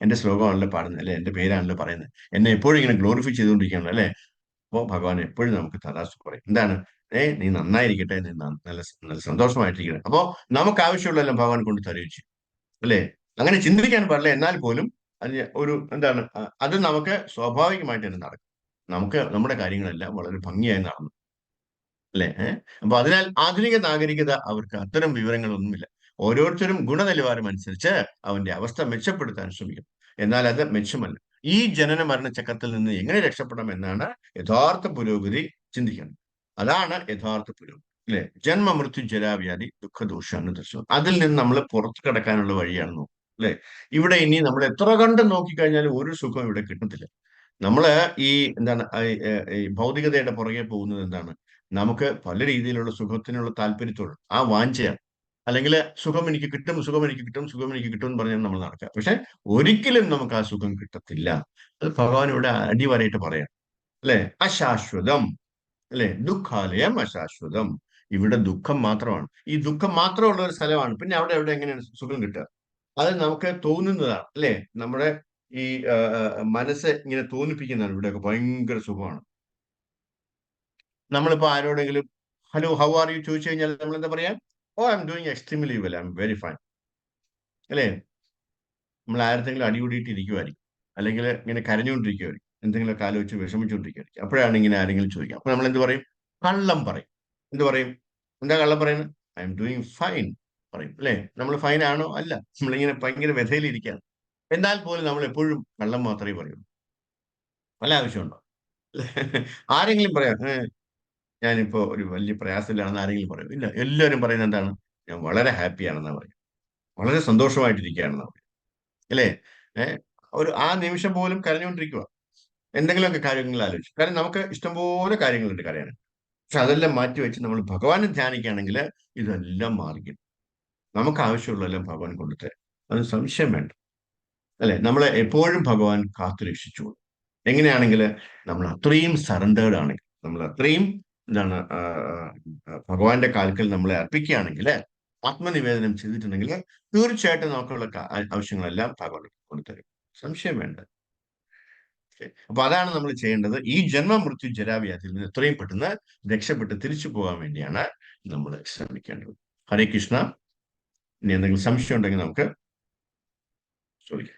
A: എന്റെ ശ്ലോകമാണല്ലോ പാടുന്നത് അല്ലെ, എന്റെ പേരാണല്ലോ പറയുന്നത്, എന്നെ എപ്പോഴും ഇങ്ങനെ ഗ്ലോറിഫൈ ചെയ്തുകൊണ്ടിരിക്കുകയാണല്ലോ അല്ലെ. അപ്പോൾ ഭഗവാൻ എപ്പോഴും നമുക്ക് തഥാസ്തു പറയും. എന്താണ്? നീ നന്നായിരിക്കട്ടെ, നീ നല്ല നല്ല സന്തോഷമായിട്ടിരിക്കട്ടെ. അപ്പോ നമുക്ക് ആവശ്യമുള്ളതെല്ലാം ഭഗവാൻ കൊണ്ട് തരുകയും ചെയ്യും അല്ലെ. അങ്ങനെ ചിന്തിക്കാൻ പാടില്ല, എന്നാൽ പോലും അതിന് ഒരു എന്താണ്, അത് നമുക്ക് സ്വാഭാവികമായിട്ട് തന്നെ നടക്കും. നമുക്ക് നമ്മുടെ കാര്യങ്ങളെല്ലാം വളരെ ഭംഗിയായി നടന്നു അല്ലെ. അപ്പൊ അതിനാൽ ആധുനിക നാഗരികത അവർക്ക് അത്തരം വിവരങ്ങളൊന്നുമില്ല. ഓരോരുത്തരും ഗുണനിലവാരം അനുസരിച്ച് അവന്റെ അവസ്ഥ മെച്ചപ്പെടുത്താൻ ശ്രമിക്കും. എന്നാൽ അത് മെച്ചമല്ല. ഈ ജനന മരണ ചക്രത്തിൽ നിന്ന് എങ്ങനെ രക്ഷപ്പെടാം എന്നാണ് യഥാർത്ഥ പുരോഗതി ചിന്തിക്കുന്നത്. അതാണ് യഥാർത്ഥ പുരോഗതി അല്ലെ. ജന്മ മൃത്യു ജരാവ്യാധി ദുഃഖദോഷാണ് ദർശനം. അതിൽ നിന്ന് നമ്മൾ പുറത്തു കടക്കാനുള്ള വഴിയാണ് നോക്കുന്നത് അല്ലെ. ഇവിടെ ഇനി നമ്മൾ എത്ര കണ്ട് നോക്കിക്കഴിഞ്ഞാലും ഒരു സുഖം ഇവിടെ കിട്ടത്തില്ല. നമ്മള് ഈ എന്താണ് ഈ ഭൗതികതയുടെ പുറകെ പോകുന്നത് എന്താണ്? നമുക്ക് പല രീതിയിലുള്ള സുഖത്തിനുള്ള താല്പര്യത്തോട് ആ വാഞ്ചയാണ്. അല്ലെങ്കിൽ സുഖം എനിക്ക് കിട്ടും, സുഖം എനിക്ക് കിട്ടും, സുഖം എനിക്ക് കിട്ടും എന്ന് പറഞ്ഞാൽ നമ്മൾ നടക്കുക. പക്ഷെ ഒരിക്കലും നമുക്ക് ആ സുഖം കിട്ടത്തില്ല. അത് ഭഗവാൻ ഇവിടെ അടിവരയിട്ട് പറയാം അല്ലെ. അശാശ്വതം അല്ലെ, ദുഃഖാലയം അശാശ്വതം. ഇവിടെ ദുഃഖം മാത്രമാണ്. ഈ ദുഃഖം മാത്രമുള്ള ഒരു സ്ഥലമാണ്. പിന്നെ അവിടെ എവിടെ എങ്ങനെയാണ് സുഖം കിട്ടുക? അത് നമുക്ക് തോന്നുന്നതാണ് അല്ലെ. നമ്മുടെ ഈ മനസ്സ് ഇങ്ങനെ തോന്നിപ്പിക്കുന്നതാണ് ഇവിടെയൊക്കെ ഭയങ്കര സുഖമാണ്. നമ്മളിപ്പോ ആരോടെങ്കിലും ഹലോ ഹൗ ആർ യു ചോദിച്ചു കഴിഞ്ഞാൽ നമ്മൾ എന്താ പറയാ? Oh I'm doing extremely well, I'm very fine അല്ലെ. നമ്മൾ ആരത്തെങ്കിലും അടികൂടിയിട്ട് ഇരിക്കുമായിരിക്കും, അല്ലെങ്കിൽ ഇങ്ങനെ കരഞ്ഞുകൊണ്ടിരിക്കുമായിരിക്കും, എന്തെങ്കിലുമൊക്കെ ആലോചിച്ച് വിഷമിച്ചുകൊണ്ടിരിക്കുമായിരിക്കും. അപ്പോഴാണ് ഇങ്ങനെ ആരെങ്കിലും ചോദിക്കുക. അപ്പൊ നമ്മൾ എന്ത് പറയും? കള്ളം പറയും. എന്ത് പറയും? എന്താ കള്ളം പറയുന്നത്? ഐ എം ഡൂയിങ് ഫൈൻ പറയും അല്ലെ. നമ്മൾ ഫൈൻ ആണോ? അല്ല, നമ്മളിങ്ങനെ ഭയങ്കര വ്യഥയിലിരിക്കുകയാണ്. എന്നാൽ പോലും നമ്മൾ എപ്പോഴും കള്ളം മാത്രമേ പറയുള്ളൂ. വല്ല ആവശ്യമുണ്ടോ? ആരെങ്കിലും പറയാം ഞാനിപ്പോ ഒരു വലിയ പ്രയാസത്തിലാണെന്ന് ആരെങ്കിലും പറയും? ഇല്ല. എല്ലാവരും പറയുന്നത് എന്താണ്? ഞാൻ വളരെ ഹാപ്പിയാണെന്നാ പറയും, വളരെ സന്തോഷമായിട്ടിരിക്കുകയാണെന്നാ പറയും അല്ലേ. ഏഹ് ഒരു ആ നിമിഷം പോലും കരഞ്ഞുകൊണ്ടിരിക്കുക, എന്തെങ്കിലുമൊക്കെ കാര്യങ്ങൾ ആലോചിച്ചു. കാരണം നമുക്ക് ഇഷ്ടംപോലെ കാര്യങ്ങളുണ്ട് കരയാൻ. പക്ഷെ അതെല്ലാം മാറ്റി വെച്ച് നമ്മൾ ഭഗവാനെ ധ്യാനിക്കുകയാണെങ്കിൽ ഇതെല്ലാം മാറിക്കും. നമുക്ക് ആവശ്യമുള്ളതെല്ലാം ഭഗവാൻ കൊണ്ടുതരാം, അത് സംശയം വേണ്ട അല്ലെ. നമ്മളെ എപ്പോഴും ഭഗവാൻ കാത്തു രക്ഷിച്ചു. എങ്ങനെയാണെങ്കിൽ നമ്മൾ അത്രയും സറണ്ടേർഡ് ആണെങ്കിൽ, നമ്മൾ അത്രയും എന്താണ് ഭഗവാന്റെ കാൽക്കൽ നമ്മളെ അർപ്പിക്കുകയാണെങ്കിൽ, ആത്മനിവേദനം ചെയ്തിട്ടുണ്ടെങ്കിൽ തീർച്ചയായിട്ടും നമുക്കുള്ള ആവശ്യങ്ങളെല്ലാം ഭഗവാൻ കൊണ്ടുതരും, സംശയം വേണ്ട. അപ്പൊ അതാണ് നമ്മൾ ചെയ്യേണ്ടത്. ഈ ജന്മ മൃത്യു ജരാവ്യാധിയിൽ നിന്ന് എത്രയും പെട്ടെന്ന് രക്ഷപ്പെട്ട് തിരിച്ചു പോകാൻ വേണ്ടിയാണ് നമ്മൾ ശ്രമിക്കേണ്ടത്. ഹരേ കൃഷ്ണ. ഇനി എന്തെങ്കിലും സംശയം ഉണ്ടെങ്കിൽ നമുക്ക് ചോദിക്കാം.